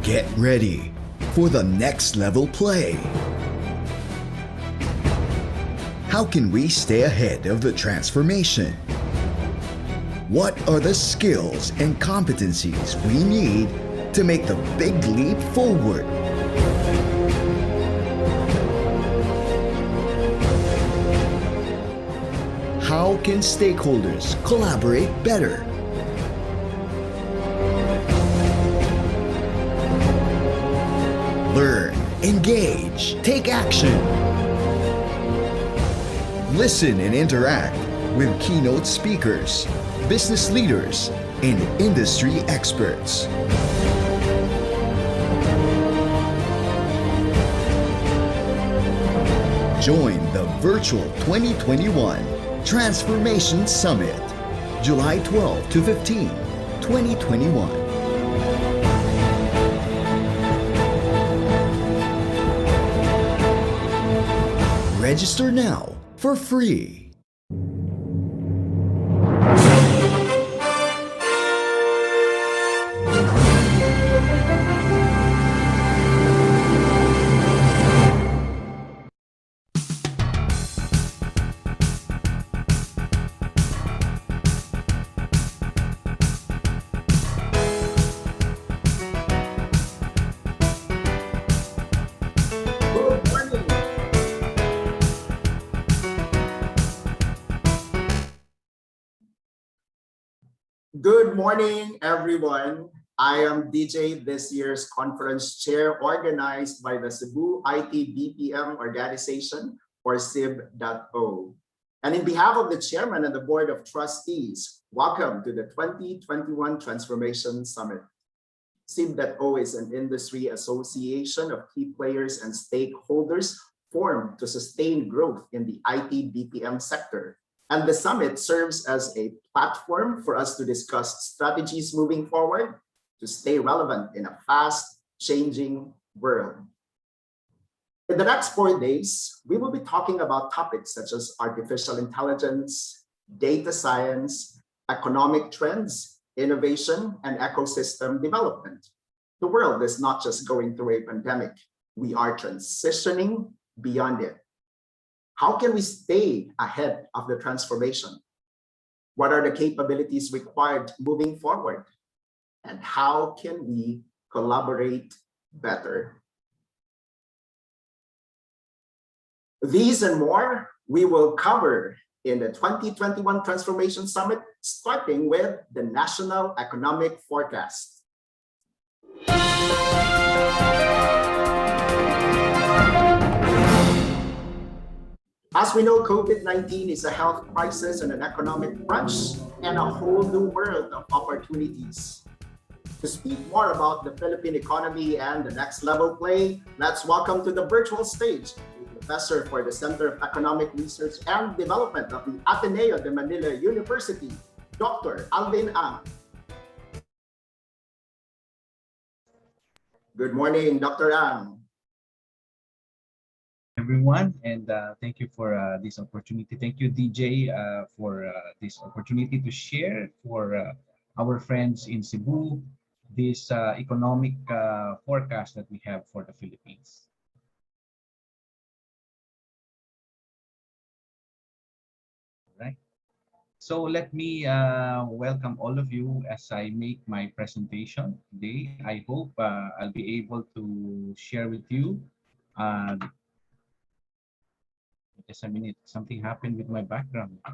Get ready for the next level play. How can we stay ahead of the transformation? What are the skills and competencies we need to make the big leap forward? How can stakeholders collaborate better? Learn, engage, take action. Listen and interact with keynote speakers, business leaders, and industry experts. Join the virtual 2021 Transformation Summit, July 12 to 15, 2021. Register now for free. Good morning, everyone. I am DJ, this year's conference chair organized by the Cebu IT BPM organization, or CIB.O. And in behalf of the chairman and the board of trustees, welcome to the 2021 Transformation Summit. CIB.O is an industry association of key players and stakeholders formed to sustain growth in the IT BPM sector. And the summit serves as a platform for us to discuss strategies moving forward to stay relevant in a fast-changing world. In the next 4 days, we will be talking about topics such as artificial intelligence, data science, economic trends, innovation, and ecosystem development. The world is not just going through a pandemic. We are transitioning beyond it. How can we stay ahead of the transformation? What are the capabilities required moving forward? And how can we collaborate better? These and more we will cover in the 2021 Transformation Summit, starting with the National Economic Forecast. As we know, COVID-19 is a health crisis and an economic crunch and a whole new world of opportunities. To speak more about the Philippine economy and the next level play, let's welcome to the virtual stage the Professor for the Center of Economic Research and Development of the Ateneo de Manila University, Dr. Alvin Ang. Good morning, Dr. Ang. Everyone, and thank you for this opportunity. Thank you, DJ, for this opportunity to share for our friends in Cebu this economic forecast that we have for the Philippines. All right. So let me welcome all of you as I make my presentation today. I hope I'll be able to share with you just a minute, something happened with my background. I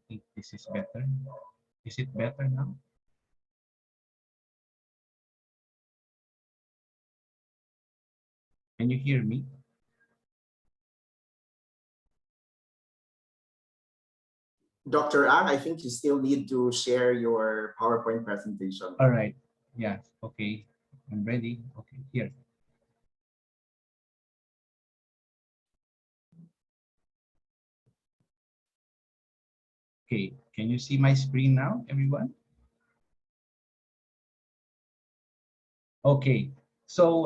think this is better. Is it better now? Can you hear me? Dr. Ang, I think you still need to share your PowerPoint presentation. All right. Yeah. Okay. I'm ready. Okay. Here. Okay, can you see my screen now, everyone? Okay, so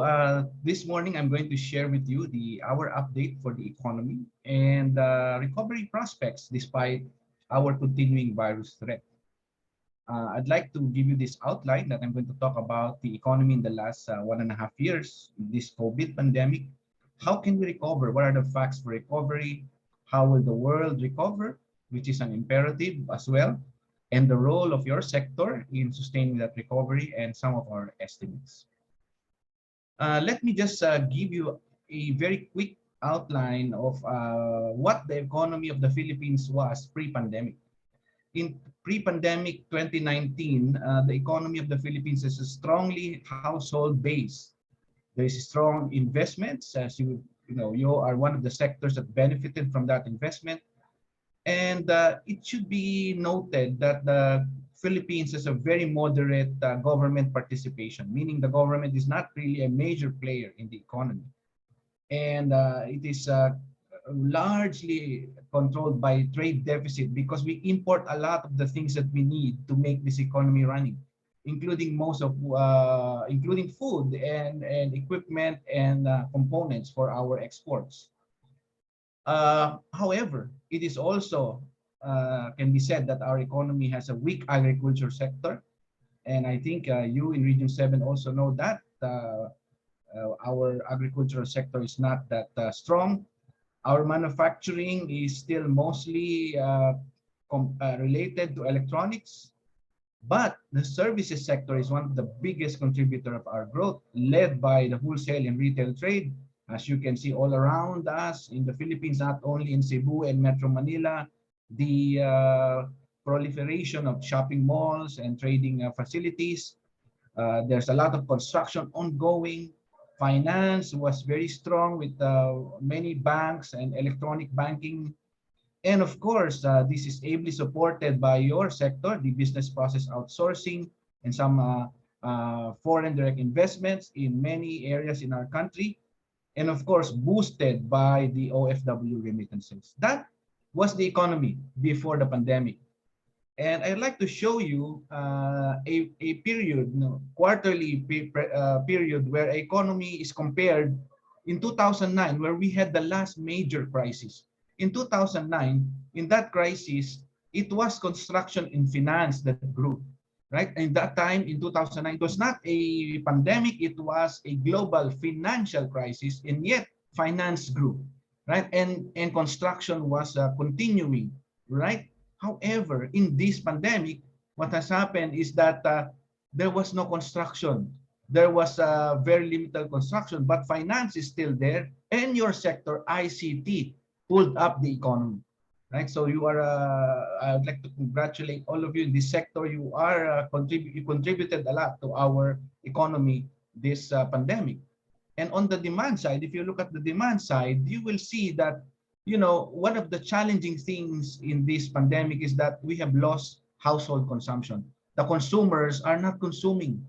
this morning I'm going to share with you our update for the economy and recovery prospects despite our continuing virus threat. I'd like to give you this outline that I'm going to talk about the economy in the last 1.5 years, this COVID pandemic. How can we recover? What are the facts for recovery? How will the world recover, which is an imperative as well, and the role of your sector in sustaining that recovery and some of our estimates. Let me just give you a very quick outline of what the economy of the Philippines was pre-pandemic. In pre-pandemic 2019, the economy of the Philippines is a strongly household based. There is strong investments, as you are one of the sectors that benefited from that investment. And it should be noted that the Philippines has a very moderate government participation, meaning the government is not really a major player in the economy. And it is largely controlled by trade deficit because we import a lot of the things that we need to make this economy running, including including food and equipment and components for our exports. However, it is also can be said that our economy has a weak agriculture sector. And I think you in Region 7 also know that our agricultural sector is not that strong. Our manufacturing is still mostly related to electronics, but the services sector is one of the biggest contributor of our growth, led by the wholesale and retail trade. As you can see all around us in the Philippines, not only in Cebu and Metro Manila, the proliferation of shopping malls and trading facilities. There's a lot of construction ongoing. Finance was very strong with many banks and electronic banking. And of course, this is ably supported by your sector, the business process outsourcing and some foreign direct investments in many areas in our country. And of course, boosted by the OFW remittances. That was the economy before the pandemic. And I'd like to show you a period, quarterly period where economy is compared in 2009, where we had the last major crisis. In 2009, in that crisis, it was construction and finance that grew, right? In that time, in 2009, it was not a pandemic, it was a global financial crisis, and yet finance grew, right? And construction was continuing, right? However, in this pandemic, what has happened is that there was no construction. There was very limited construction, but finance is still there. And your sector, ICT, pulled up the economy, right? So you are, I would like to congratulate all of you in this sector. You are you contributed a lot to our economy this pandemic. And on the demand side, if you look at the demand side, you will see that one of the challenging things in this pandemic is that we have lost household consumption. The consumers are not consuming.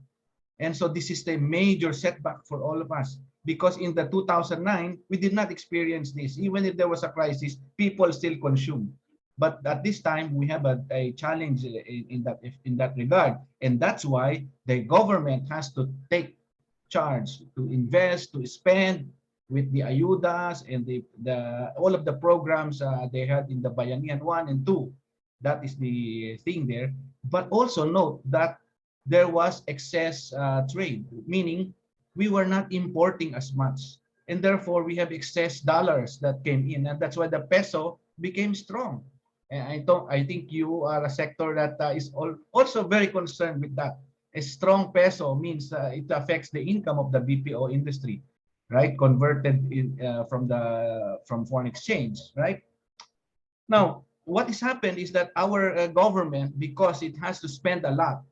And so this is the major setback for all of us, because in the 2009, we did not experience this. Even if there was a crisis, people still consume. But at this time, we have a challenge in that regard. And that's why the government has to take charge, to invest, to spend, with the ayudas and all of the programs they had in the Bayanihan 1 and 2. That is the thing there. But also note that there was excess trade, meaning we were not importing as much. And therefore, we have excess dollars that came in. And that's why the peso became strong. And I think you are a sector that is also very concerned with that. A strong peso means it affects the income of the BPO industry, right? Converted from foreign exchange, right? Now, what has happened is that our government, because it has to spend a lot,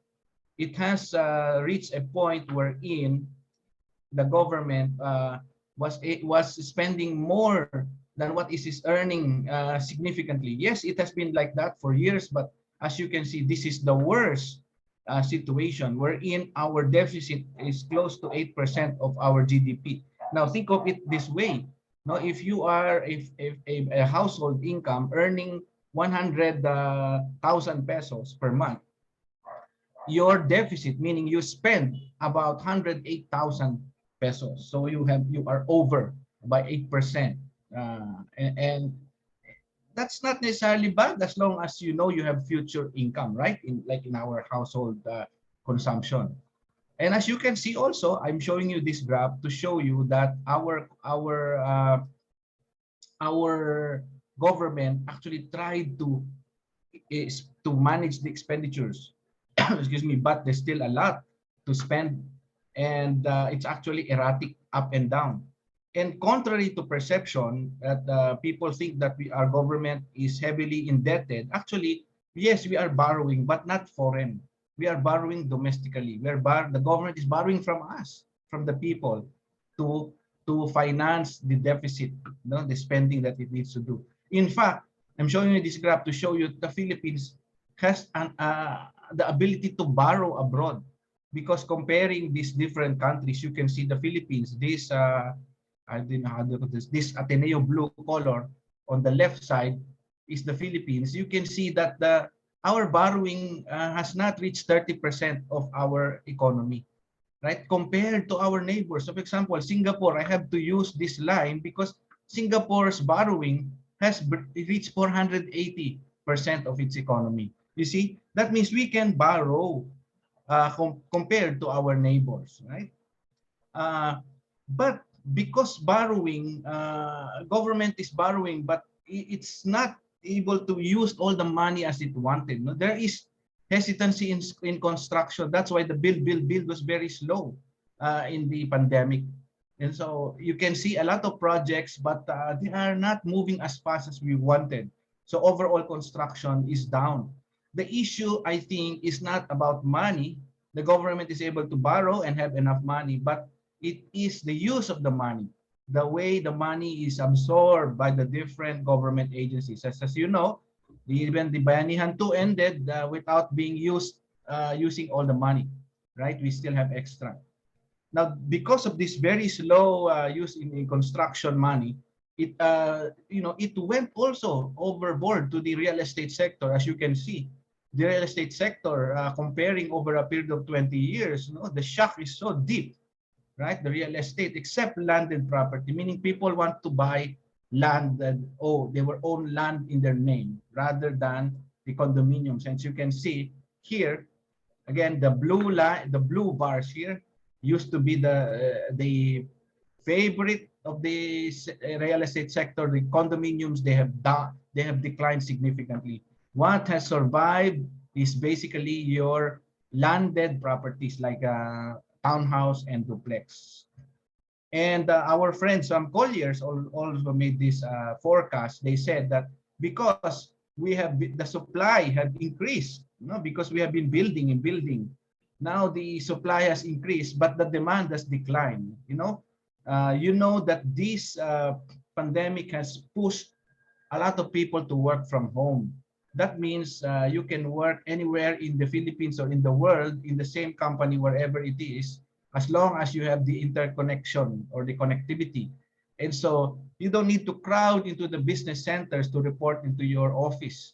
it has reached a point wherein the government was spending more than what it is earning significantly. Yes, it has been like that for years, but as you can see, this is the worst situation wherein our deficit is close to 8% of our GDP. Now think of it this way. Now, if you are a household income earning 100,000 pesos per month, your deficit, meaning you spend about 108,000 pesos. So you are over by 8%. And that's not necessarily bad as long as you know you have future income, right? In our household consumption. And as you can see also, I'm showing you this graph to show you that our government actually tried to is to manage the expenditures. Excuse me, but there's still a lot to spend, and it's actually erratic up and down. And contrary to perception that people think that our government is heavily indebted, actually, yes, we are borrowing, but not foreign. We are borrowing domestically. The government is borrowing from us, from the people, to to finance the deficit, no, the spending that it needs to do. In fact, I'm showing you this graph to show you the Philippines has the ability to borrow abroad, because comparing these different countries, you can see the Philippines, this I don't know how to put this Ateneo blue color on the left side is the Philippines. You can see that our borrowing has not reached 30% of our economy, right? Compared to our neighbors. So for example, Singapore, I have to use this line because Singapore's borrowing has reached 480% of its economy. You see, that means we can borrow compared to our neighbors, right? Uh, but because borrowing, government is borrowing, but it's not able to use all the money as it wanted. No? There is hesitancy in construction. That's why the build was very slow in the pandemic. And so you can see a lot of projects, but they are not moving as fast as we wanted. So overall construction is down. The issue, I think, is not about money. The government is able to borrow and have enough money, but it is the use of the money, the way the money is absorbed by the different government agencies. As you know, even the Bayanihan 2 ended without being used, using all the money, right? We still have extra. Now, because of this very slow use in construction money, it went also overboard to the real estate sector. As you can see, the real estate sector, comparing over a period of 20 years, the shock is so deep, right? The real estate, except landed property, meaning people want to buy land that, they were own land in their name rather than the condominiums. And you can see here, again, the blue bars here used to be the favorite of the real estate sector. The condominiums, they have declined significantly. What has survived is basically your landed properties like townhouse and duplex. And our friends from Colliers also made this forecast. They said that because the supply had increased, because we have been building and building. Now the supply has increased, but the demand has declined. That this pandemic has pushed a lot of people to work from home. That means you can work anywhere in the Philippines or in the world in the same company, wherever it is, as long as you have the interconnection or the connectivity. And so you don't need to crowd into the business centers to report into your office.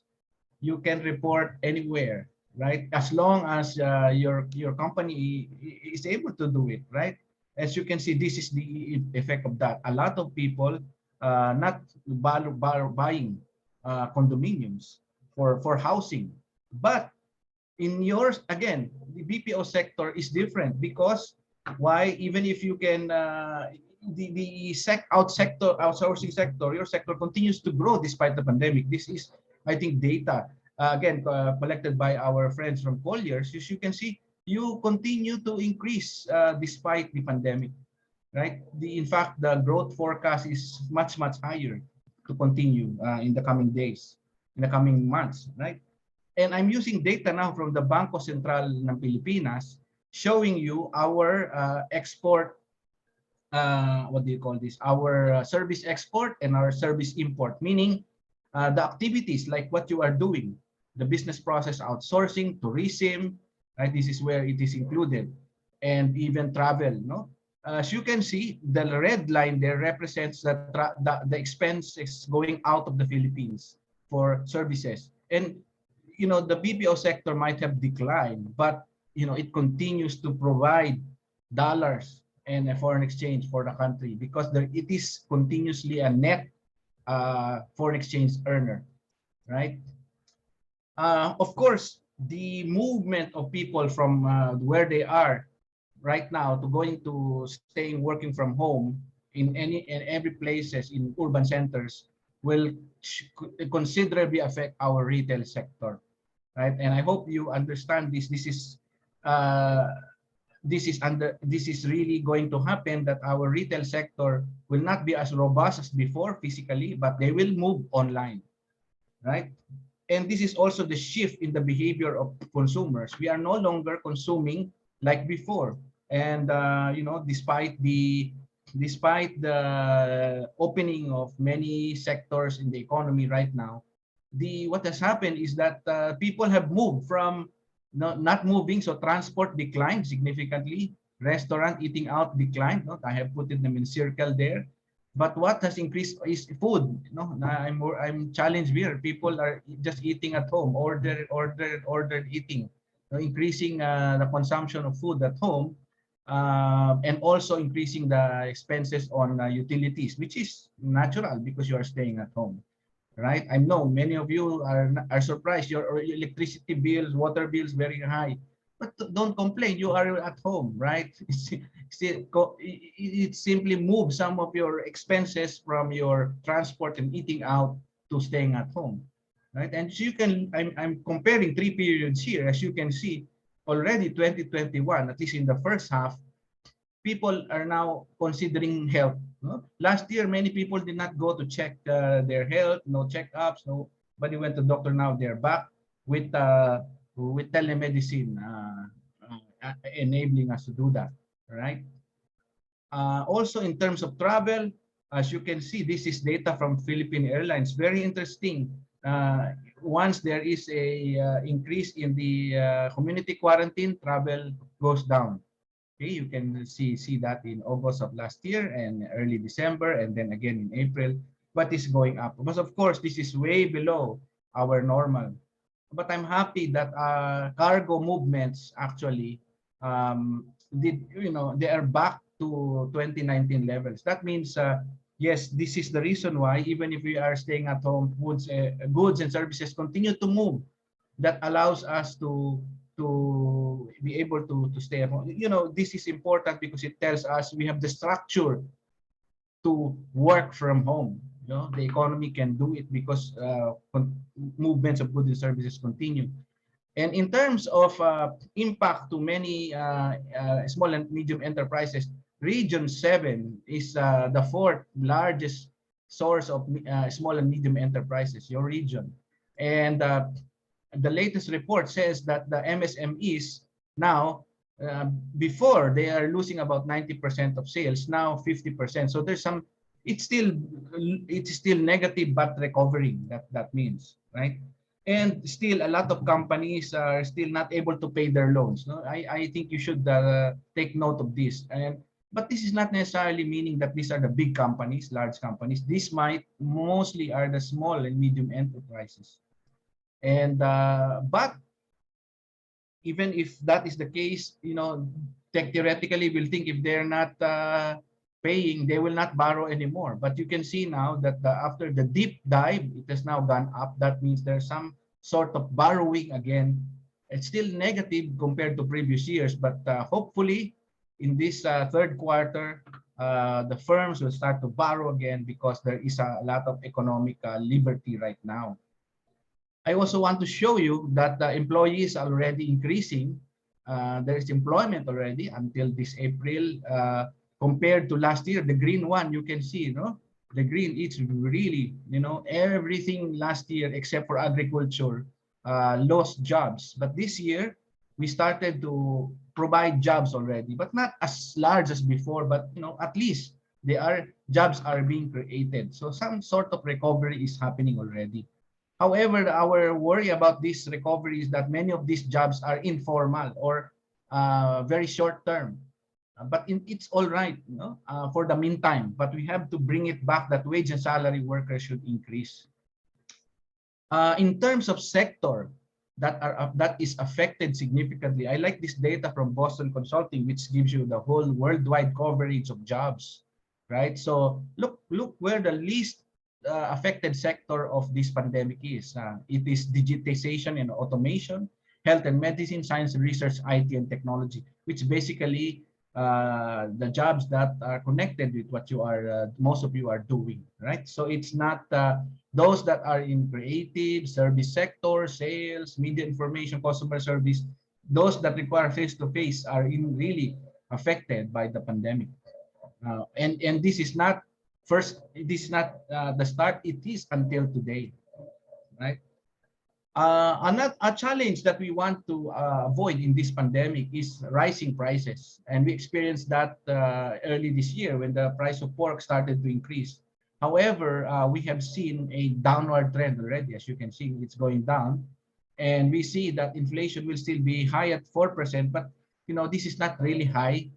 You can report anywhere, right? As long as your company is able to do it, right? As you can see, this is the effect of that. A lot of people not buying condominiums for housing. But in yours, again, the BPO sector is different because why? Even if you can, the outsourcing sector, your sector continues to grow despite the pandemic. This is, I think, data again collected by our friends from Colliers. As you can see, you continue to increase despite the pandemic, right? In fact, the growth forecast is much higher to continue in the coming days, in the coming months, right? And I'm using data now from the Bangko Sentral ng Pilipinas, showing you our export, what do you call this? Our service export and our service import, meaning the activities like what you are doing, the business process outsourcing, tourism, right? This is where it is included, and even travel, no? As you can see, the red line there represents the expenses going out of the Philippines for services. And the BPO sector might have declined, but it continues to provide dollars and a foreign exchange for the country because it is continuously a net foreign exchange earner. right? Of course, the movement of people from where they are right now to going to staying working from home in every places in urban centers will considerably affect our retail sector, right? And I hope you understand this. Uh, this is really going to happen, that our retail sector will not be as robust as before physically, but they will move online, right? And this is also the shift in the behavior of consumers. We are no longer consuming like before. And despite the opening of many sectors in the economy right now, the what has happened is that people have moved from not moving, so transport declined significantly, restaurant eating out declined. No? I have put them in circle there. But what has increased is food. No, I'm challenged here. People are just eating at home, ordered eating, increasing the consumption of food at home, and also increasing the expenses on utilities, which is natural because you are staying at home, right? I know many of you are surprised. Your electricity bills, water bills, very high. But don't complain. You are at home, right? It simply moves some of your expenses from your transport and eating out to staying at home, right? And so you can. I'm comparing 3 periods here, as you can see. Already 2021, at least in the first half, people are now considering health. No? Last year, many people did not go to check their health, no checkups, nobody went to doctor. Now they're back with telemedicine enabling us to do that, right? Also, in terms of travel, as you can see, this is data from Philippine Airlines. Very interesting. Once there is a increase in the community quarantine, travel goes down. Okay, you can see that in August of last year and early December, and then again in April, but it's going up. But of course, this is way below our normal. But I'm happy that cargo movements actually they are back to 2019 levels. That means yes, this is the reason why even if we are staying at home, goods and services continue to move. That allows us to be able to stay at home. This is important because it tells us we have the structure to work from home. The economy can do it because movements of goods and services continue. And in terms of impact to many small and medium enterprises, Region 7 is the fourth largest source of small and medium enterprises, your region. And the latest report says that the MSMEs now, before they are losing about 90% of sales, now 50%. So there's some, it's still negative, but recovering, that means, right? And still, a lot of companies are still not able to pay their loans. No, I think you should take note of this. But this is not necessarily meaning that these are the big companies, large companies. This might mostly are the small and medium enterprises. And but even if that is the case, theoretically, we'll think if they're not paying, they will not borrow anymore. But you can see now that after the deep dive, it has now gone up. That means there's some sort of borrowing again. It's still negative compared to previous years, but hopefully in this third quarter, the firms will start to borrow again because there is a lot of economic liberty right now. I also want to show you that the employees are already increasing. There is employment already until this April. Compared to last year, the green one, you can see, the green, it's really, everything last year except for agriculture lost jobs. But this year, we started to provide jobs already, but not as large as before, but, at least jobs are being created. So some sort of recovery is happening already. However, our worry about this recovery is that many of these jobs are informal or very short term. But it's all right, for the meantime. But we have to bring it back that wage and salary workers should increase. In terms of sector that is affected significantly, I like this data from Boston Consulting, which gives you the whole worldwide coverage of jobs, right? So look where the least affected sector of this pandemic is. It is digitization and automation, health and medicine, science and research, IT and technology, which basically the jobs that are connected with what you are, most of you are doing, right? So it's not those that are in creative, service sector, sales, media information, customer service, those that require face-to-face are in really affected by the pandemic. And this is not first, this is not the start, it is until today, right? Another a challenge that we want to avoid in this pandemic is rising prices. And we experienced that early this year when the price of pork started to increase. However, we have seen a downward trend already. As you can see, it's going down. And we see that inflation will still be high at 4%, but this is not really high.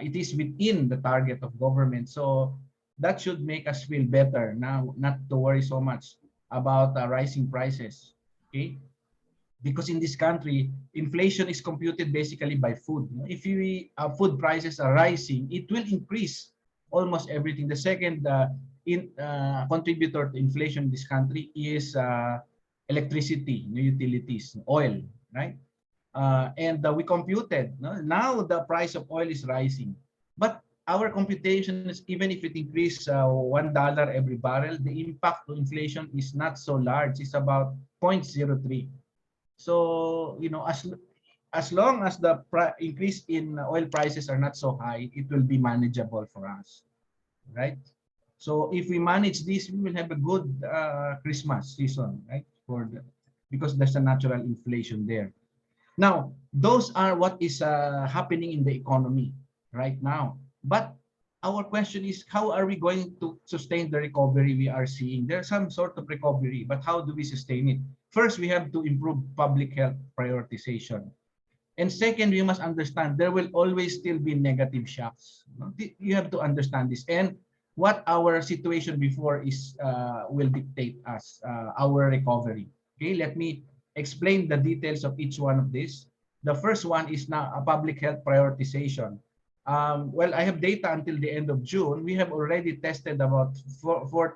It is within the target of government. So that should make us feel better now, not to worry so much about rising prices. Okay, because in this country, inflation is computed basically by food. If food prices are rising, it will increase almost everything. The second contributor to inflation in this country is electricity, utilities, oil, right? And we computed. Now the price of oil is rising, but our computation is even if it increase $1 every barrel, the impact to inflation is not so large. It's about 0.03. So as long as the increase in oil prices are not so high, it will be manageable for us, right? So if we manage this, we will have a good Christmas season, right? Because there's a natural inflation there. Now, those are what is happening in the economy right now. But our question is, how are we going to sustain the recovery we are seeing? There's some sort of recovery, but how do we sustain it? First, we have to improve public health prioritization. And second, we must understand there will always still be negative shocks. You have to understand this. And what our situation before is will dictate us, our recovery. Okay, let me explain the details of each one of these. The first one is now a public health prioritization. Well, I have data until the end of June. We have already tested about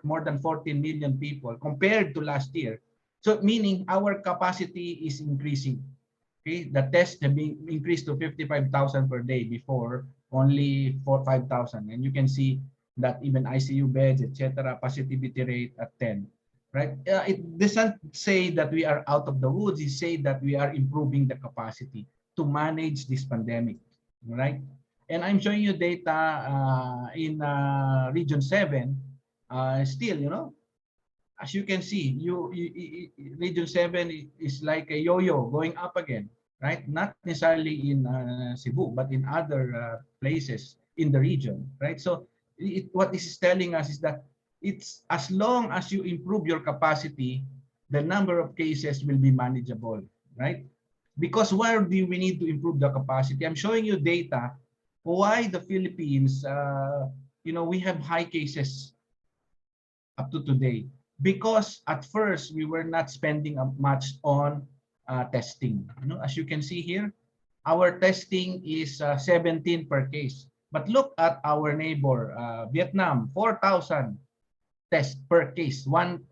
more than 14 million people compared to last year. So meaning our capacity is increasing. Okay, the tests have been increased to 55,000 per day before only 5,000. And you can see that even ICU beds, etc., positivity rate at 10. Right? It doesn't say that we are out of the woods. It says that we are improving the capacity to manage this pandemic. Right? And I'm showing you data in Region 7. Still, as you can see, Region 7 is like a yo-yo going up again, right? Not necessarily in Cebu, but in other places in the region, right? So what this is telling us is that it's as long as you improve your capacity, the number of cases will be manageable, right? Because where do we need to improve the capacity? I'm showing you data why the Philippines, we have high cases up to today. Because at first we were not spending much on testing. As you can see here, our testing is 17 per case. But look at our neighbor, Vietnam, 4,000 tests per case. One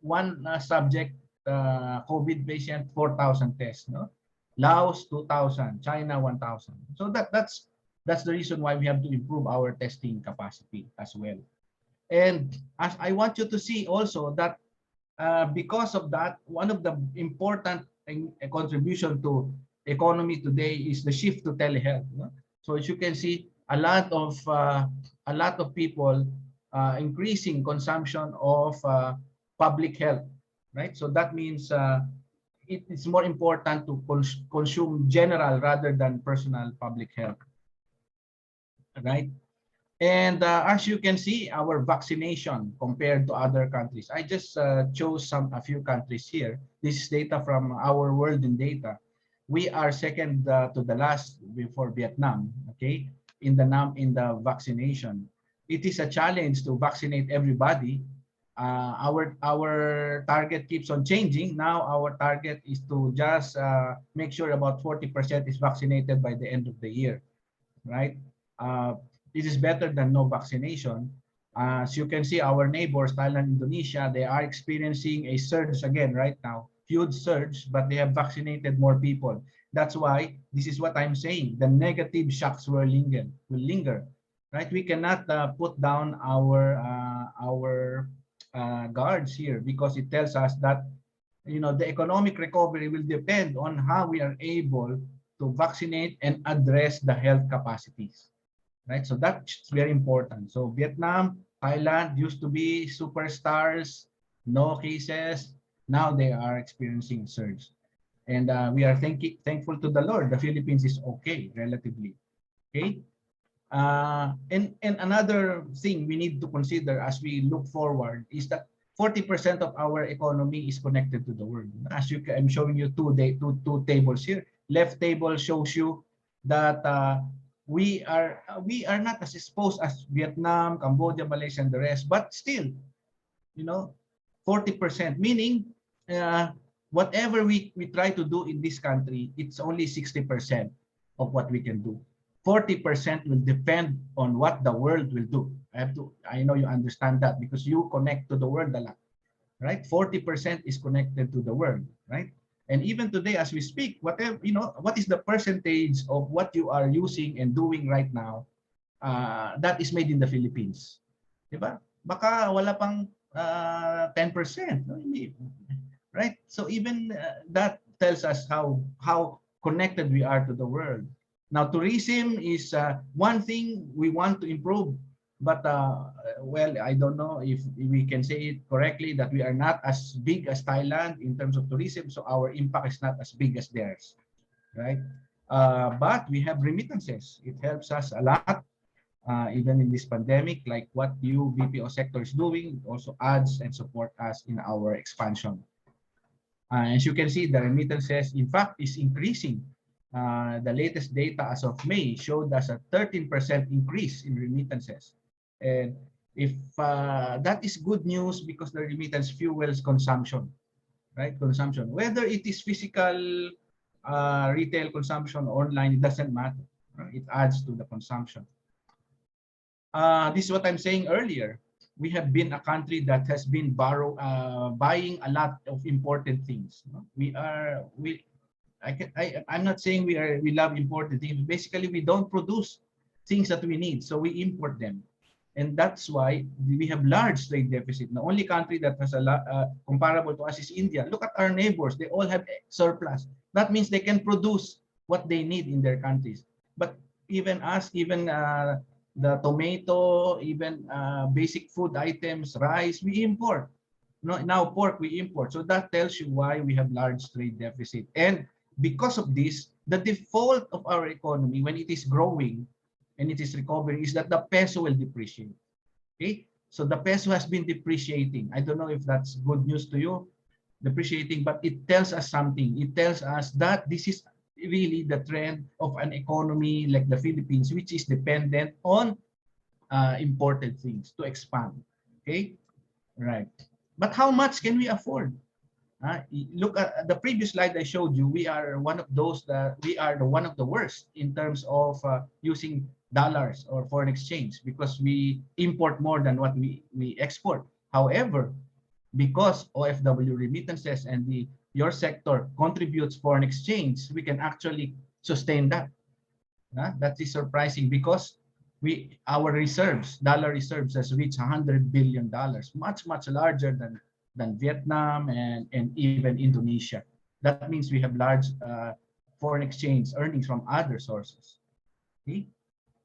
subject, COVID patient, 4,000 tests. Laos, 2,000. China, 1,000. So that's the reason why we have to improve our testing capacity as well. And as I want you to see also that because of that, one of the important contribution to economy today is the shift to telehealth. So as you can see, a lot of people increasing consumption of public health, right? So that means it's more important to consume general rather than personal public health, right? And as you can see, our vaccination compared to other countries. I just chose a few countries here. This is data from our World in Data. We are second to the last before Vietnam. Okay, in the vaccination. It is a challenge to vaccinate everybody. Our target keeps on changing. Now our target is to just make sure about 40% is vaccinated by the end of the year, right? This is better than no vaccination. As you can see, our neighbors, Thailand, Indonesia, they are experiencing a surge again right now, huge surge, but they have vaccinated more people. That's why this is what I'm saying. The negative shocks will linger, right? We cannot put down our guards here because it tells us that the economic recovery will depend on how we are able to vaccinate and address the health capacities, right? So that's very important. So Vietnam, Thailand used to be superstars, no cases. Now they are experiencing surge. And we are thankful to the Lord. The Philippines is okay, relatively. Okay. And another thing we need to consider as we look forward is that 40% of our economy is connected to the world. As I'm showing you two tables here. Left table shows you that we are not as exposed as Vietnam, Cambodia, Malaysia, and the rest, but still, 40%, meaning uh, whatever we try to do in this country, it's only 60% of what we can do. 40% will depend on what the world will do. I know you understand that because you connect to the world a lot, right? 40% is connected to the world, right? And even today, as we speak, whatever, what is the percentage of what you are using and doing right now that is made in the Philippines? Diba? Baka wala pang 10%, no? Right? So even that tells us how connected we are to the world. Now, tourism is one thing we want to improve, but well, I don't know if we can say it correctly that we are not as big as Thailand in terms of tourism, so our impact is not as big as theirs, right? But we have remittances. It helps us a lot, even in this pandemic, like what you BPO sector is doing, also adds and support us in our expansion. As you can see, the remittances, in fact, is increasing. The latest data as of May showed us a 13% increase in remittances. And if that is good news because the remittance fuels consumption, right? Consumption, whether it is physical retail consumption, online, it doesn't matter. Right? It adds to the consumption. This is what I'm saying earlier. We have been a country that has been buying a lot of important things. I'm not saying we love imported things. Basically, we don't produce things that we need, so we import them, and that's why we have large trade deficit. The only country that has a lot comparable to us is India. Look at our neighbors; they all have surplus. That means they can produce what they need in their countries. But even us, even the tomato, even basic food items, rice, we import. No, now pork we import. So that tells you why we have large trade deficit. And because of this, the default of our economy when it is growing and it is recovering is that the peso will depreciate. Okay? So the peso has been depreciating. I don't know if that's good news to you, depreciating, but it tells us something. It tells us that this is really the trend of an economy like the Philippines, which is dependent on imported things to expand. Okay? Right. But how much can we afford? Look at the previous slide I showed you. We are one of those that we are one of the worst in terms of using dollars or foreign exchange because we import more than what we export. However, because OFW remittances and your sector contributes foreign exchange, we can actually sustain that. That is surprising because our reserves, dollar reserves, has reached $100 billion, much larger than Vietnam and even Indonesia. That means we have large foreign exchange earnings from other sources. Okay?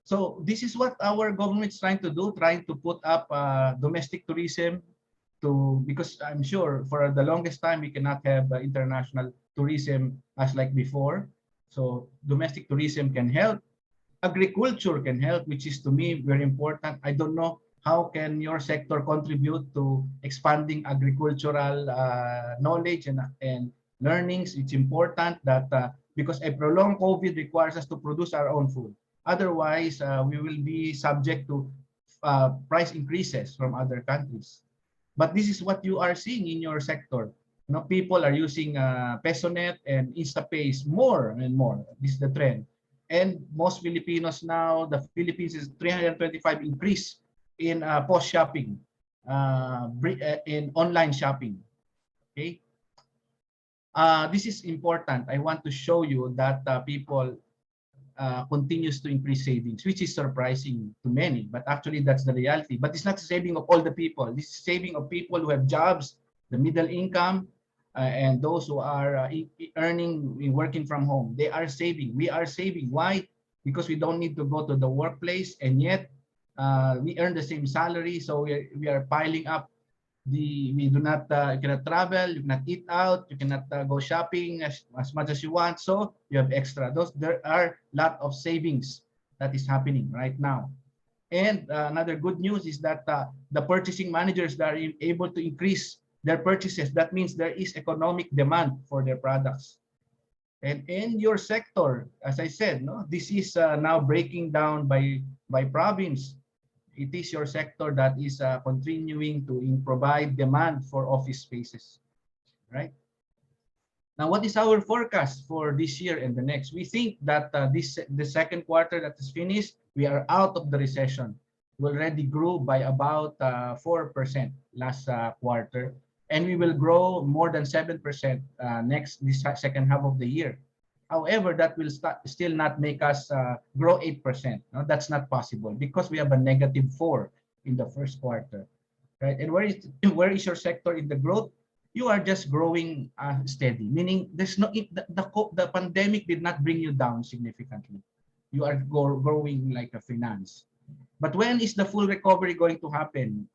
So this is what our government is trying to do, trying to put up domestic tourism because I'm sure for the longest time we cannot have international tourism as like before. So domestic tourism can help. Agriculture can help, which is to me very important. I don't know how can your sector contribute to expanding agricultural knowledge and learnings. It's important that because a prolonged COVID requires us to produce our own food. Otherwise, we will be subject to price increases from other countries. But this is what you are seeing in your sector. People are using PesoNet and InstaPays more and more. This is the trend. And most Filipinos now, the Philippines is 325 increase in post shopping, in online shopping. Okay. This is important. I want to show you that people continues to increase savings, which is surprising to many, but actually that's the reality. But it's not saving of all the people. This is saving of people who have jobs, the middle income, and those who are earning, working from home. They are saving. We are saving. Why? Because we don't need to go to the workplace, and yet we earn the same salary, so we are piling up. We do not, you cannot travel, you cannot eat out, you cannot go shopping as much as you want, so you have extra. There are a lot of savings that is happening right now. And another good news is that the purchasing managers that are able to increase their purchases. That means there is economic demand for their products. And in your sector, as I said, no, this is now breaking down by province. It is your sector that is continuing to provide demand for office spaces, right? Now, what is our forecast for this year and the next? We think that the second quarter that is finished, we are out of the recession. We already grew by about 4% last quarter, and we will grow more than 7% this second half of the year. However, that will still not make us grow 8%. No, that's not possible because we have a -4 in the first quarter, right? And where is your sector in the growth? You are just growing steady, meaning there's no the pandemic did not bring you down significantly. You are growing like a finance. But when is the full recovery going to happen?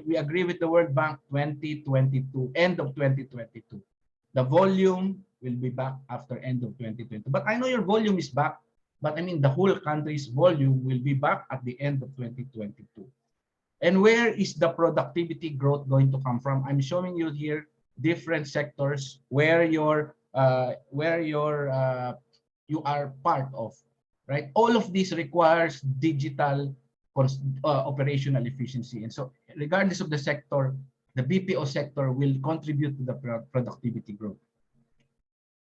We agree with the World Bank 2022, end of 2022. The volume will be back after end of 2020. But I know your volume is back, but I mean the whole country's volume will be back at the end of 2022. And where is the productivity growth going to come from? I'm showing you here different sectors where you are part of, right? All of this requires digital operational efficiency. And so regardless of the sector, the BPO sector will contribute to the productivity growth.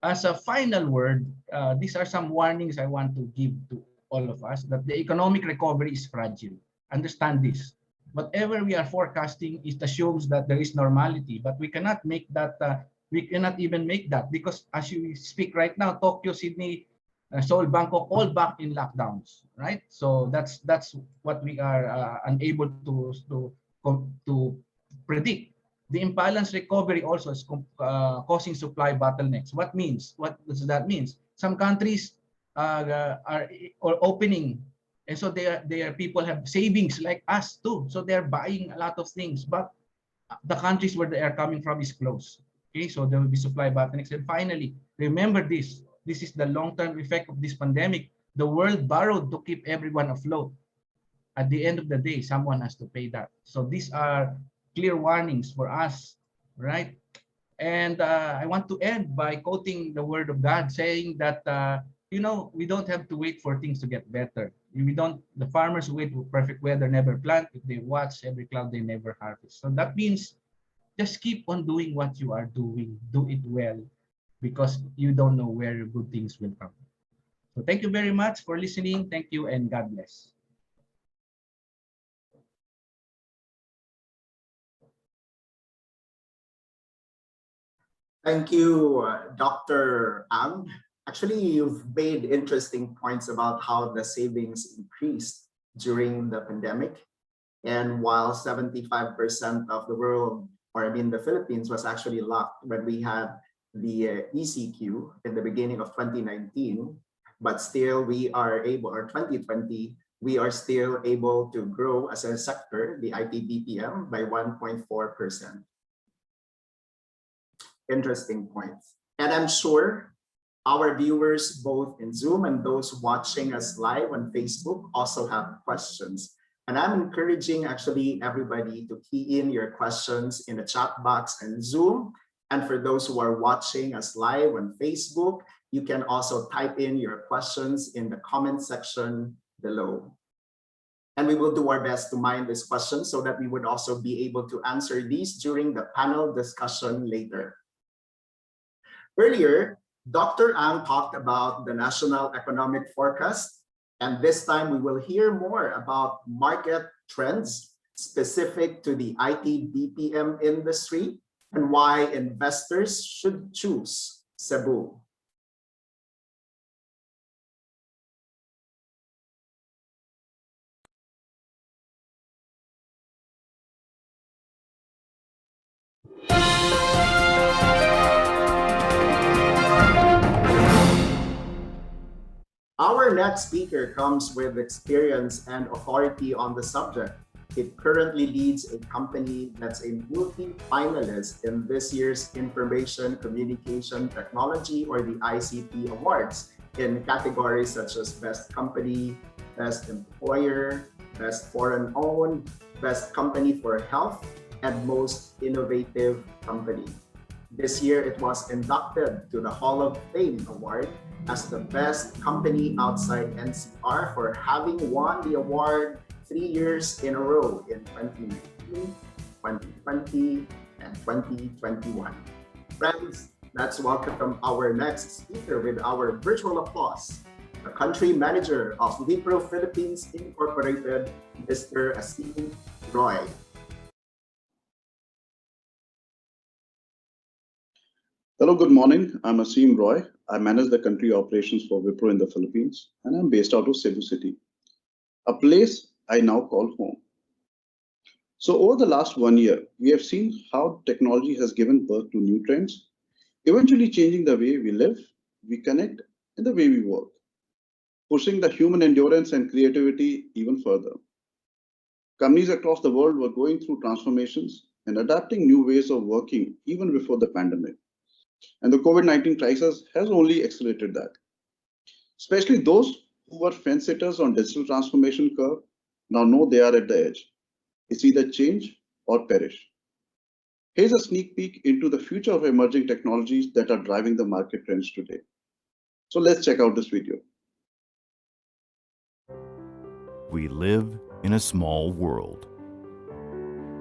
As a final word, these are some warnings I want to give to all of us, that the economic recovery is fragile. Understand this. Whatever we are forecasting, it assumes that there is normality, but we cannot make that, we cannot even make that, because as you speak right now, Tokyo, Sydney, Seoul, Bangkok, all back in lockdowns, right? So that's what we are unable to predict. The imbalance recovery also is causing supply bottlenecks. What does that mean? Some countries are opening, and so their people have savings like us too. So they're buying a lot of things, but the countries where they are coming from is closed. Okay, so there will be supply bottlenecks. And finally, remember this. This is the long-term effect of this pandemic. The world borrowed to keep everyone afloat. At the end of the day, someone has to pay that. So these are clear warnings for us, right? And I want to end by quoting the word of God, saying that, we don't have to wait for things to get better. The farmers who wait for perfect weather never plant. If they watch every cloud, they never harvest. So that means just keep on doing what you are doing. Do it well, because you don't know where good things will come. So thank you very much for listening. Thank you, and God bless. Thank you, Dr. Ang. Actually, you've made interesting points about how the savings increased during the pandemic. And while 75% of the world, or I mean the Philippines, was actually locked when we had the ECQ in the beginning of 2019, but still we are able, or 2020, we are still able to grow as a sector, the IT BPM, by 1.4%. Interesting points. And I'm sure our viewers, both in Zoom and those watching us live on Facebook, also have questions. And I'm encouraging actually everybody to key in your questions in the chat box and Zoom. And for those who are watching us live on Facebook, you can also type in your questions in the comment section below. And we will do our best to mine these questions so that we would also be able to answer these during the panel discussion later. Earlier, Dr. Ang talked about the national economic forecast, and this time we will hear more about market trends specific to the IT BPM industry and why investors should choose Cebu. Our next speaker comes with experience and authority on the subject. It currently leads a company that's a multi-finalist in this year's Information Communication Technology or the ICT Awards in categories such as Best Company, Best Employer, Best Foreign-Owned, Best Company for Health, and Most Innovative Company. This year, it was inducted to the Hall of Fame Award as the best company outside NCR for having won the award 3 years in a row in 2019, 2020, and 2021. Friends, let's welcome our next speaker with our virtual applause, the country manager of Wipro Philippines Incorporated, Mr. Asim Roy. Hello, good morning. I'm Asim Roy. I manage the country operations for Wipro in the Philippines, and I'm based out of Cebu City, a place I now call home. So over the last 1 year, we have seen how technology has given birth to new trends, eventually changing the way we live, we connect, and the way we work, pushing the human endurance and creativity even further. Companies across the world were going through transformations and adapting new ways of working even before the pandemic. And the COVID-19 crisis has only accelerated that. Especially those who were fence-sitters on digital transformation curve now know they are at the edge. It's either change or perish. Here's a sneak peek into the future of emerging technologies that are driving the market trends today. So let's check out this video. We live in a small world.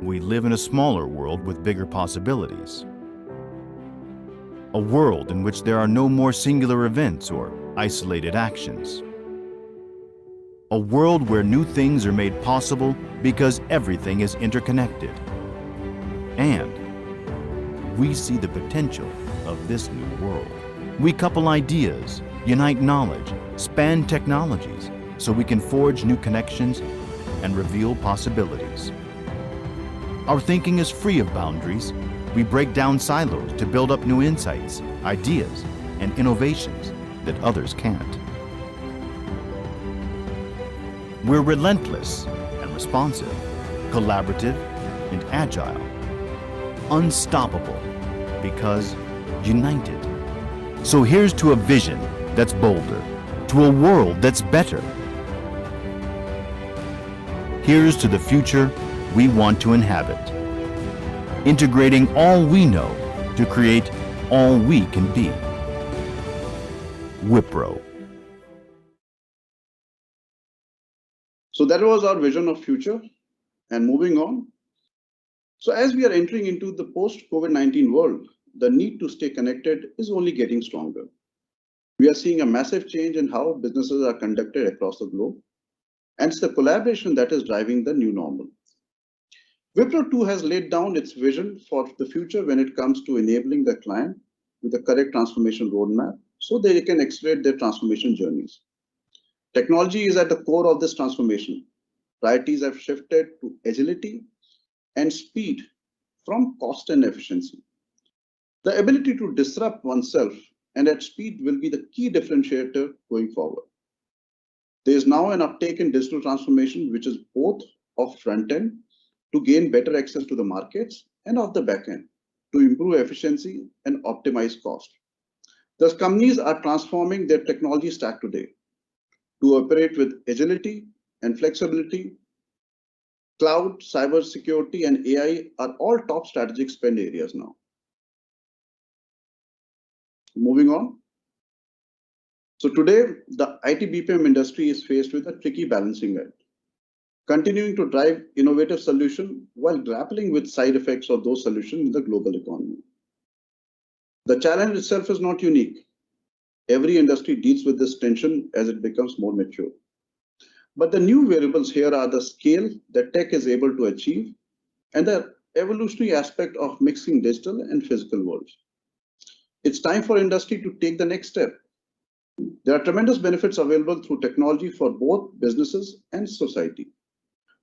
We live in a smaller world with bigger possibilities. A world in which there are no more singular events or isolated actions. A world where new things are made possible because everything is interconnected. And we see the potential of this new world. We couple ideas, unite knowledge, span technologies, so we can forge new connections and reveal possibilities. Our thinking is free of boundaries. We break down silos to build up new insights, ideas, and innovations that others can't. We're relentless and responsive, collaborative and agile, unstoppable because united. So here's to a vision that's bolder, to a world that's better. Here's to the future we want to inhabit, integrating all we know to create all we can be. Wipro. So that was our vision of future. And moving on. So as we are entering into the post-COVID-19 world, the need to stay connected is only getting stronger. We are seeing a massive change in how businesses are conducted across the globe. And it's the collaboration that is driving the new normal. Wipro too has laid down its vision for the future when it comes to enabling the client with the correct transformation roadmap so they can accelerate their transformation journeys. Technology is at the core of this transformation. Priorities have shifted to agility and speed from cost and efficiency. The ability to disrupt oneself and at speed will be the key differentiator going forward. There is now an uptake in digital transformation, which is both of front end to gain better access to the markets and of the back end to improve efficiency and optimize cost. Thus, companies are transforming their technology stack today to operate with agility and flexibility. Cloud, cybersecurity, and AI are all top strategic spend areas now. Moving on. So today, the IT BPM industry is faced with a tricky balancing act, continuing to drive innovative solutions while grappling with side effects of those solutions in the global economy. The challenge itself is not unique. Every industry deals with this tension as it becomes more mature. But the new variables here are the scale that tech is able to achieve and the evolutionary aspect of mixing digital and physical worlds. It's time for industry to take the next step. There are tremendous benefits available through technology for both businesses and society.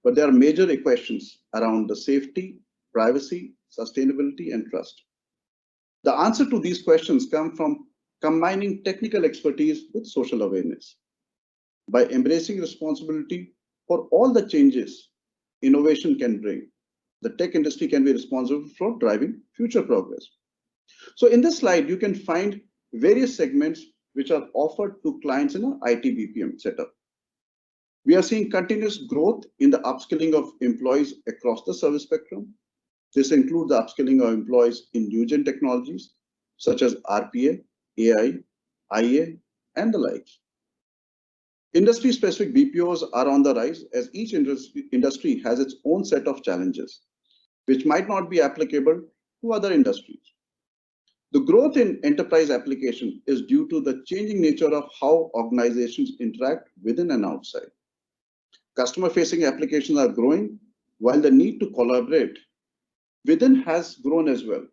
But there are major questions around the safety, privacy, sustainability, and trust. The answer to these questions come from combining technical expertise with social awareness. By embracing responsibility for all the changes innovation can bring, the tech industry can be responsible for driving future progress. So in this slide, you can find various segments which are offered to clients in an IT BPM setup. We are seeing continuous growth in the upskilling of employees across the service spectrum. This includes the upskilling of employees in new gen technologies such as RPA, AI, IA, and the likes. Industry-specific BPOs are on the rise as each industry has its own set of challenges, which might not be applicable to other industries. The growth in enterprise application is due to the changing nature of how organizations interact within and outside. Customer-facing applications are growing, while the need to collaborate within has grown as well.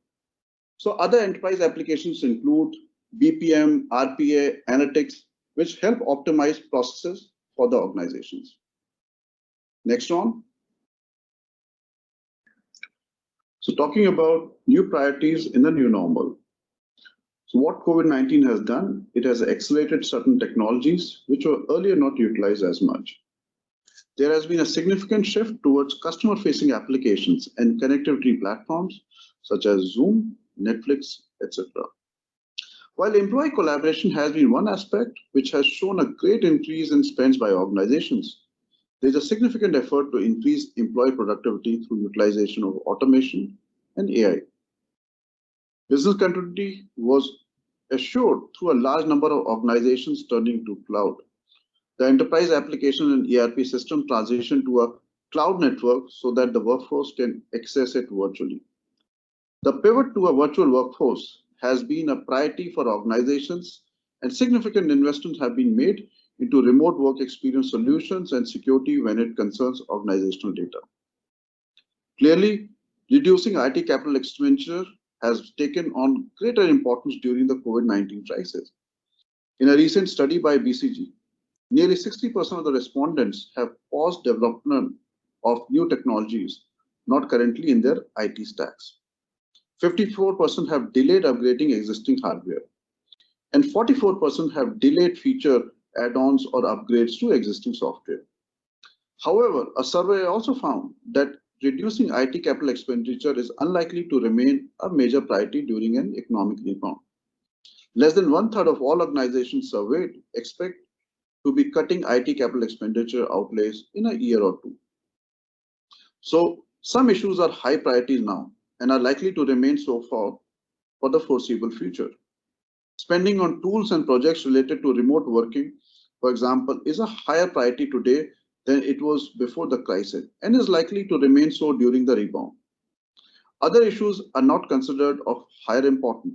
So other enterprise applications include BPM, RPA, analytics, which help optimize processes for the organizations. Next one. So talking about new priorities in the new normal. So what COVID-19 has done, it has accelerated certain technologies which were earlier not utilized as much. There has been a significant shift towards customer-facing applications and connectivity platforms such as Zoom, Netflix, etc. While employee collaboration has been one aspect which has shown a great increase in spends by organizations, there is a significant effort to increase employee productivity through utilization of automation and AI. Business continuity was assured through a large number of organizations turning to cloud. The enterprise application and ERP system transition to a cloud network so that the workforce can access it virtually. The pivot to a virtual workforce has been a priority for organizations, and significant investments have been made into remote work experience solutions and security when it concerns organizational data. Clearly, reducing IT capital expenditure has taken on greater importance during the COVID-19 crisis. In a recent study by BCG, nearly 60% of the respondents have paused development of new technologies not currently in their IT stacks. 54% have delayed upgrading existing hardware, and 44% have delayed feature add-ons or upgrades to existing software. However, a survey also found that reducing IT capital expenditure is unlikely to remain a major priority during an economic rebound. Less than 1/3 of all organizations surveyed expect to be cutting IT capital expenditure outlays in a year or two. So some issues are high priorities now and are likely to remain so for the foreseeable future. Spending on tools and projects related to remote working, for example, is a higher priority today than it was before the crisis and is likely to remain so during the rebound. Other issues are not considered of higher importance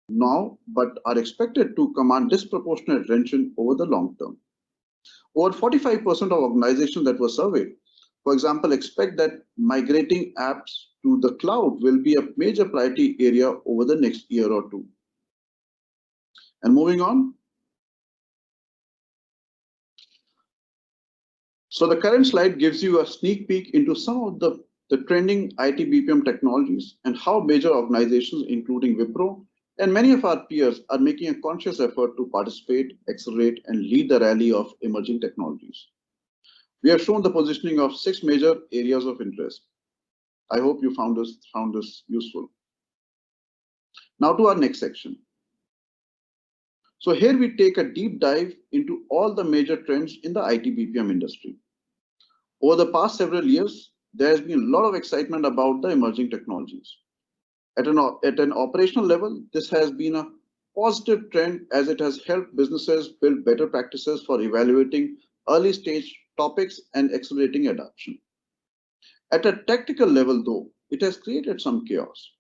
now, but are expected to command disproportionate attention over the long term. Over 45% of organizations that were surveyed, for example, expect that migrating apps to the cloud will be a major priority area over the next year or two. And moving on. So the current slide gives you a sneak peek into some of the trending IT BPM technologies and how major organizations, including Wipro and many of our peers, are making a conscious effort to participate, accelerate, and lead the rally of emerging technologies. We have shown the positioning of 6 major areas of interest. I hope you found this useful. Now to our next section. So here we take a deep dive into all the major trends in the IT BPM industry. Over the past several years, there has been a lot of excitement about the emerging technologies. At an operational level, this has been a positive trend as it has helped businesses build better practices for evaluating early stage topics and accelerating adoption. At a tactical level, though, it has created some chaos.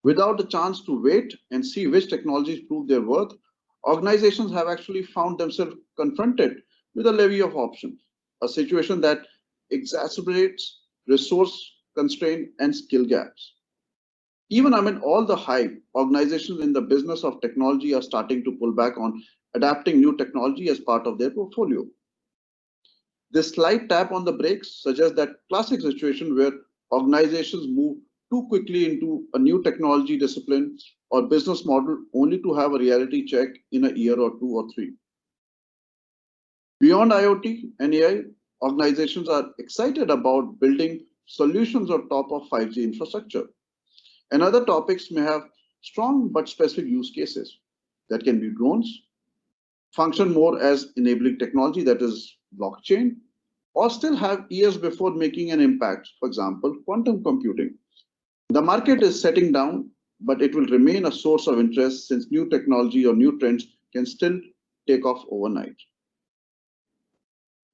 Without the chance to wait and see which technologies prove their worth, organizations have actually found themselves confronted with a levy of options, a situation that exacerbates resource constraint and skill gaps. Even amid all the hype, organizations in the business of technology are starting to pull back on adapting new technology as part of their portfolio. This slight tap on the brakes suggests that classic situation where organizations move too quickly into a new technology discipline or business model only to have a reality check in a year or two or three. Beyond IoT and AI, organizations are excited about building solutions on top of 5G infrastructure. And other topics may have strong but specific use cases that can be drones, function more as enabling technology, that is blockchain, or still have years before making an impact, for example, quantum computing. The market is setting down, but it will remain a source of interest since new technology or new trends can still take off overnight.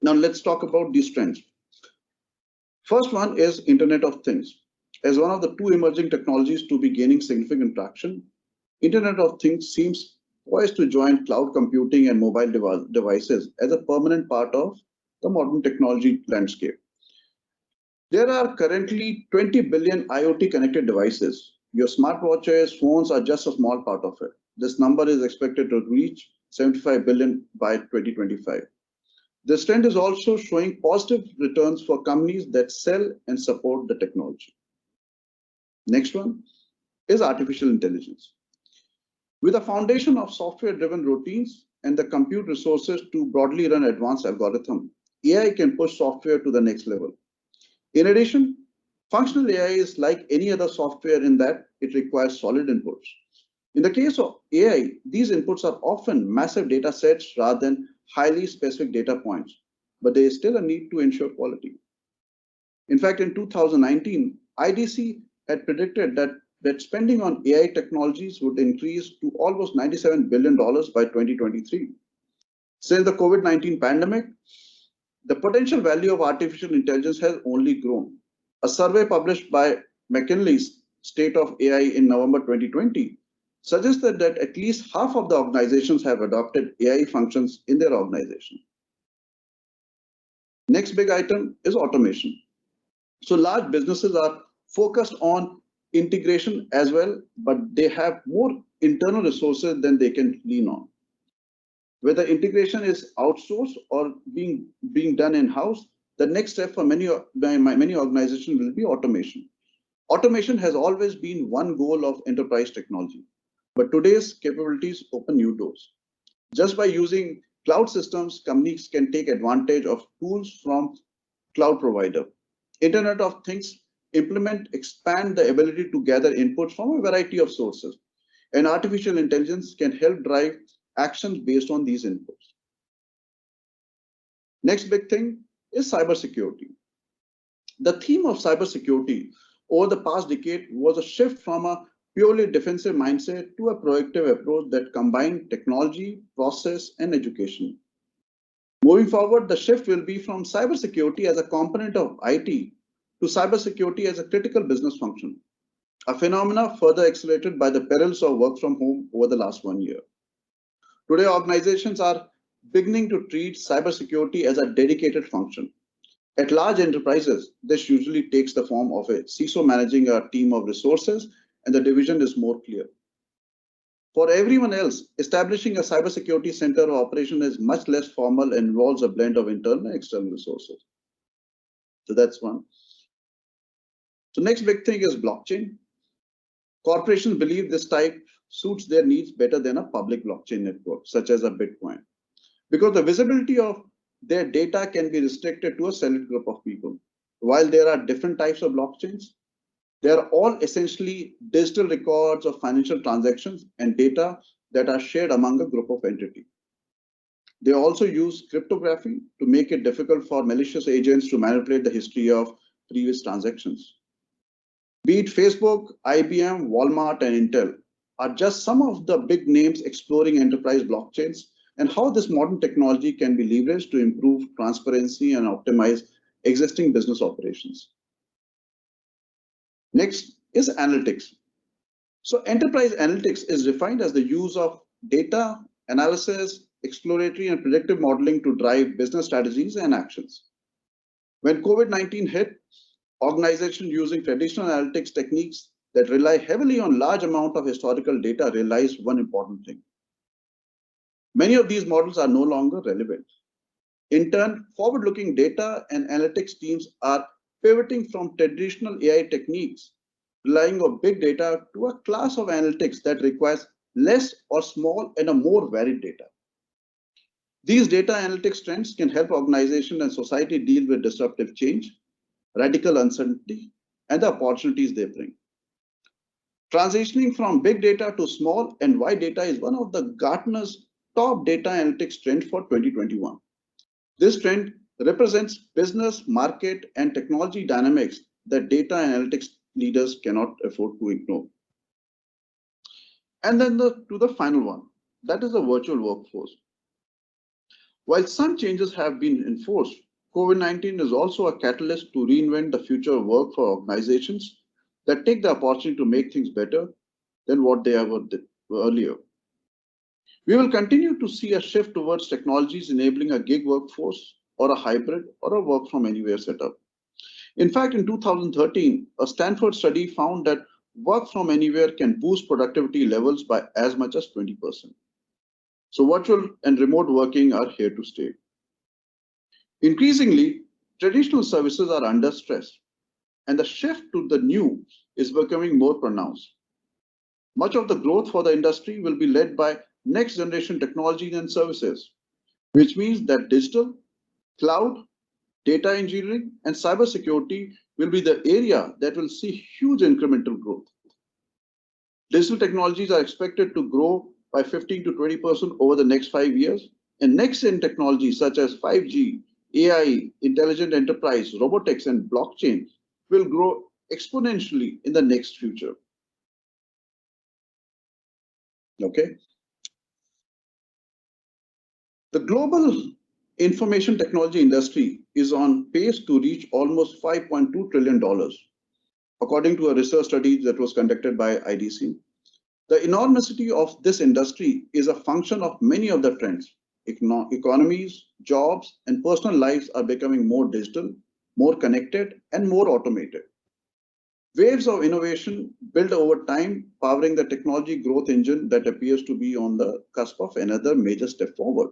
Now let's talk about these trends. First one is Internet of Things. As one of the two emerging technologies to be gaining significant traction, Internet of Things seems poised to join cloud computing and mobile devices as a permanent part of the modern technology landscape. There are currently 20 billion IoT connected devices. Your smartwatches, phones are just a small part of it. This number is expected to reach 75 billion by 2025. This trend is also showing positive returns for companies that sell and support the technology. Next one is artificial intelligence. With a foundation of software-driven routines and the compute resources to broadly run advanced algorithms, AI can push software to the next level. In addition, functional AI is like any other software in that it requires solid inputs. In the case of AI, these inputs are often massive data sets rather than highly specific data points, but there is still a need to ensure quality. In fact, in 2019, IDC had predicted that spending on AI technologies would increase to almost $97 billion by 2023. Since the COVID-19 pandemic, the potential value of artificial intelligence has only grown. A survey published by McKinsey's State of AI in November 2020 suggested that at least half of the organizations have adopted AI functions in their organization. Next big item is automation. So large businesses are focused on integration as well, but they have more internal resources than they can lean on. Whether integration is outsourced or being done in-house, the next step for many organizations will be automation. Automation has always been one goal of enterprise technology, but today's capabilities open new doors. Just by using cloud systems, companies can take advantage of tools from cloud provider. Internet of Things expand the ability to gather inputs from a variety of sources, and artificial intelligence can help drive actions based on these inputs. Next big thing is cybersecurity. The theme of cybersecurity over the past decade was a shift from a purely defensive mindset to a proactive approach that combined technology, process, and education. Moving forward, the shift will be from cybersecurity as a component of IT to cybersecurity as a critical business function, a phenomena further accelerated by the perils of work from home over the last 1 year. Today, organizations are beginning to treat cybersecurity as a dedicated function. At large enterprises, this usually takes the form of a CISO managing a team of resources, and the division is more clear. For everyone else, establishing a cybersecurity center of operation is much less formal and involves a blend of internal and external resources. So that's one. So next big thing is blockchain. Corporations believe this type suits their needs better than a public blockchain network, such as a Bitcoin, because the visibility of their data can be restricted to a select group of people. While there are different types of blockchains, they are all essentially digital records of financial transactions and data that are shared among a group of entities. They also use cryptography to make it difficult for malicious agents to manipulate the history of previous transactions. Be it Facebook, IBM, Walmart, and Intel are just some of the big names exploring enterprise blockchains and how this modern technology can be leveraged to improve transparency and optimize existing business operations. Next is analytics. So enterprise analytics is defined as the use of data analysis, exploratory, and predictive modeling to drive business strategies and actions. When COVID-19 hit, organizations using traditional analytics techniques that rely heavily on large amount of historical data realized one important thing. Many of these models are no longer relevant. In turn, forward-looking data and analytics teams are pivoting from traditional AI techniques, relying on big data, to a class of analytics that requires less or small and a more varied data. These data analytics trends can help organizations and society deal with disruptive change, radical uncertainty, and the opportunities they bring. Transitioning from big data to small and wide data is one of the Gartner's top data analytics trend for 2021. This trend represents business, market, and technology dynamics that data analytics leaders cannot afford to ignore. And then to the final one, that is the virtual workforce. While some changes have been enforced, COVID-19 is also a catalyst to reinvent the future of work for organizations that take the opportunity to make things better than what they ever did earlier. We will continue to see a shift towards technologies enabling a gig workforce or a hybrid or a work from anywhere setup. In fact, in 2013, a Stanford study found that work from anywhere can boost productivity levels by as much as 20%. So virtual and remote working are here to stay. Increasingly, traditional services are under stress, and the shift to the new is becoming more pronounced. Much of the growth for the industry will be led by next generation technologies and services, which means that digital, cloud, data engineering, and cybersecurity will be the area that will see huge incremental growth. Digital technologies are expected to grow by 15 to 20% over the next 5 years, and next-gen technologies such as 5G, AI, intelligent enterprise, robotics, and blockchain will grow exponentially in the next future. Okay. The global information technology industry is on pace to reach almost $5.2 trillion, according to a research study that was conducted by IDC. The enormity of this industry is a function of many of the trends. Economies, jobs, and personal lives are becoming more digital, more connected, and more automated. Waves of innovation build over time, powering the technology growth engine that appears to be on the cusp of another major step forward.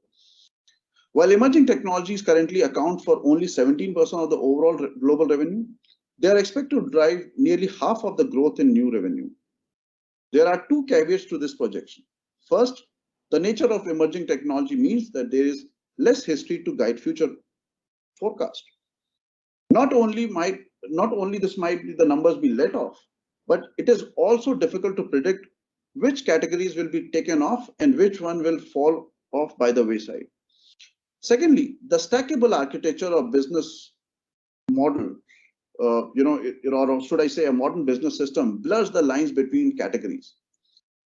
While emerging technologies currently account for only 17% of the overall global revenue, they are expected to drive nearly half of the growth in new revenue. There are two caveats to this projection. First, the nature of emerging technology means that there is less history to guide future forecast. Not only this might be the numbers be let off, but it is also difficult to predict which categories will be taken off and which one will fall off by the wayside. Secondly, the stackable architecture of business model, or should I say a modern business system, blurs the lines between categories.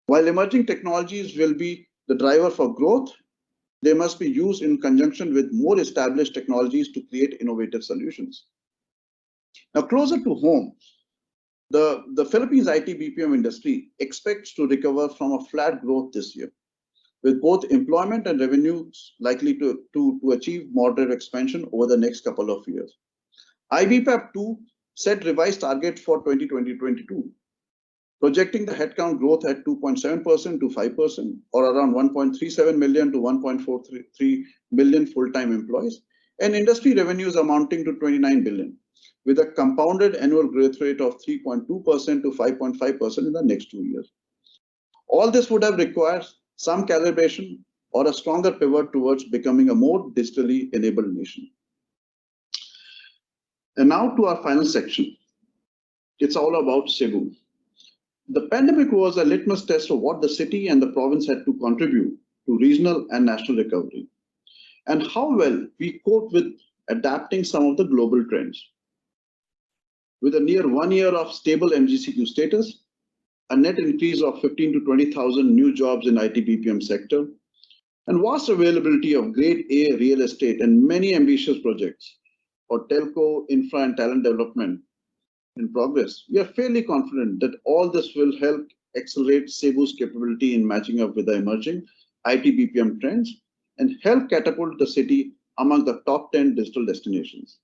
While emerging technologies will be the driver for growth, they must be used in conjunction with more established technologies to create innovative solutions. Now, closer to home, the Philippines IT BPM industry expects to recover from a flat growth this year, with both employment and revenues likely to achieve moderate expansion over the next couple of years. IBPAP2 set revised target for 2020-22, projecting the headcount growth at 2.7% to 5%, or around 1.37 million to 1.43 million full-time employees, and industry revenues amounting to 29 billion, with a compounded annual growth rate of 3.2% to 5.5% in the next 2 years. All this would have required some calibration or a stronger pivot towards becoming a more digitally enabled nation. And now to our final section. It's all about Cebu. The pandemic was a litmus test of what the city and the province had to contribute to regional and national recovery, and how well we coped with adapting some of the global trends. With a near 1 year of stable MGCQ status, a net increase of 15 to 20,000 new jobs in IT BPM sector, and vast availability of grade A real estate and many ambitious projects for telco, infra, and talent development in progress, we are fairly confident that all this will help accelerate Cebu's capability in matching up with the emerging IT BPM trends and help catapult the city among the top 10 digital destinations.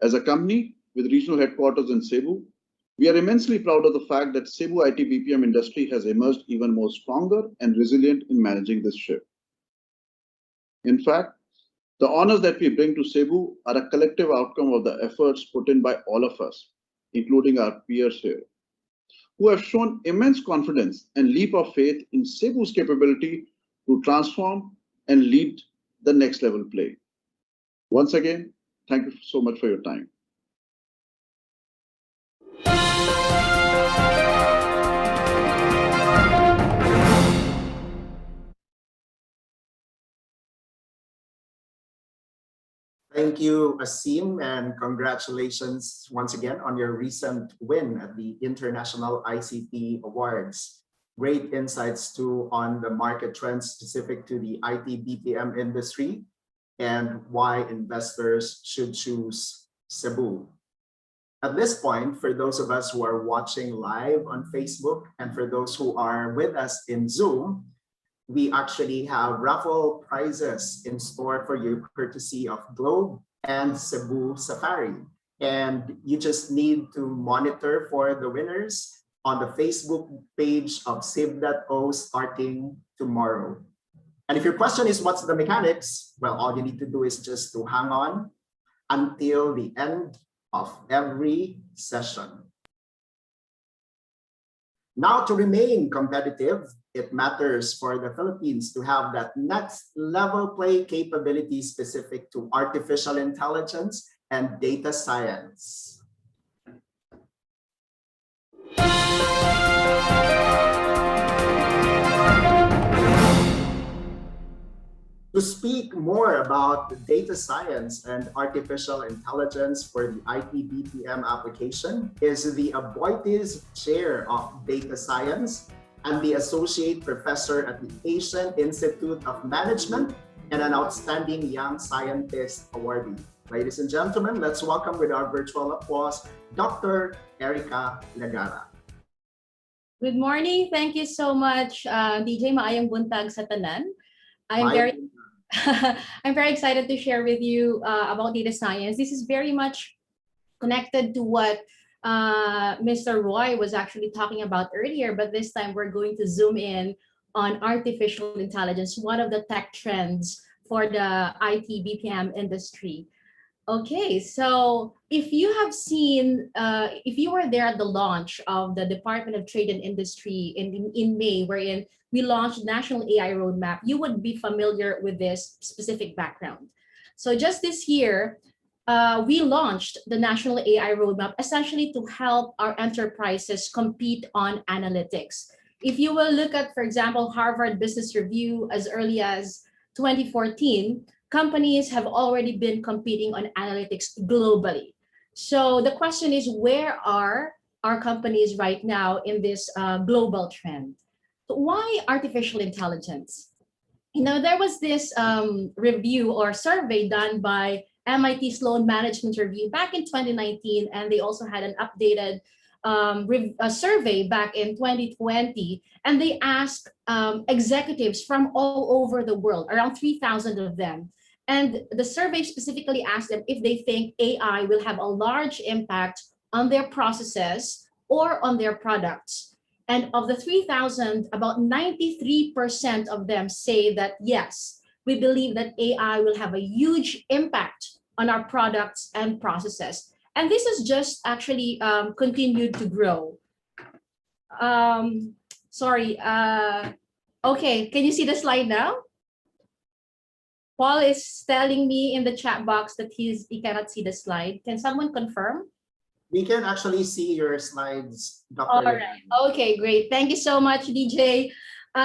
As a company with regional headquarters in Cebu, we are immensely proud of the fact that Cebu IT BPM industry has emerged even more stronger and resilient in managing this shift. In fact, the honors that we bring to Cebu are a collective outcome of the efforts put in by all of us, including our peers here, who have shown immense confidence and leap of faith in Cebu's capability to transform and lead the next level play. Once again, thank you so much for your time. Thank you, Asim, and congratulations once again on your recent win at the International ICT Awards. Great insights too on the market trends specific to the IT BPM industry and why investors should choose Cebu. At this point, for those of us who are watching live on Facebook and for those who are with us in Zoom, we actually have raffle prizes in store for you courtesy of Globe and Cebu Safari. And you just need to monitor for the winners on the Facebook page of Save.o starting tomorrow. And if your question is what's the mechanics, well, all you need to do is just to hang on until the end of every session. Now, to remain competitive, it matters for the Philippines to have that next level play capability specific to artificial intelligence and data science. To speak more about data science and artificial intelligence for the IT BPM application is the Moises Chair of Data Science and the Associate Professor at the Asian Institute of Management and an Outstanding Young Scientist awardee. Ladies and gentlemen, let's welcome with our virtual applause, Dr. Erica Lagara. Good morning. Thank you so much, DJ. Maayong buntag sa tanan. I'm very excited to share with you about data science. This is very much connected to what Mr. Roy was actually talking about earlier, but this time we're going to zoom in on artificial intelligence, one of the tech trends for the IT BPM industry. Okay, so if you have seen, if you were there at the launch of the Department of Trade and Industry in May, wherein we launched National AI Roadmap, you would be familiar with this specific background. So just this year, we launched the National AI Roadmap essentially to help our enterprises compete on analytics. If you will look at, for example, Harvard Business Review as early as 2014, companies have already been competing on analytics globally. So the question is, where are our companies right now in this global trend? Why artificial intelligence? You know, there was this review or survey done by MIT Sloan Management Review back in 2019, and they also had an updated a survey back in 2020, and they asked executives from all over the world, around 3,000 of them. And the survey specifically asked them if they think AI will have a large impact on their processes or on their products. And of the 3,000, about 93% of them say that, yes, we believe that AI will have a huge impact on our products and processes. And this has just actually continued to grow. Okay, can you see the slide now? Paul is telling me in the chat box that he cannot see the slide. Can someone confirm? We can actually see your slides, Dr. All right. Okay, great. Thank you so much, DJ.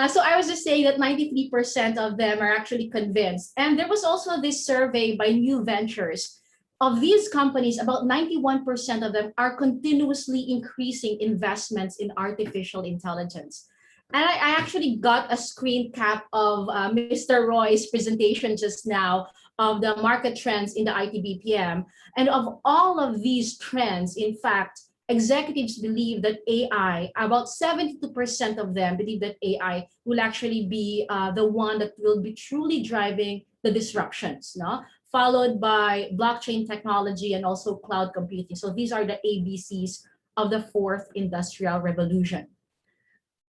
So I was just saying that 93% of them are actually convinced. And there was also this survey by New Ventures. Of these companies, about 91% of them are continuously increasing investments in artificial intelligence. And I actually got a screen cap of Mr. Roy's presentation just now of the market trends in the IT BPM. And of all of these trends, in fact, executives believe that AI, about 72% of them believe that AI will actually be the one that will be truly driving the disruptions, no? Followed by blockchain technology and also cloud computing. So these are the ABCs of the fourth industrial revolution.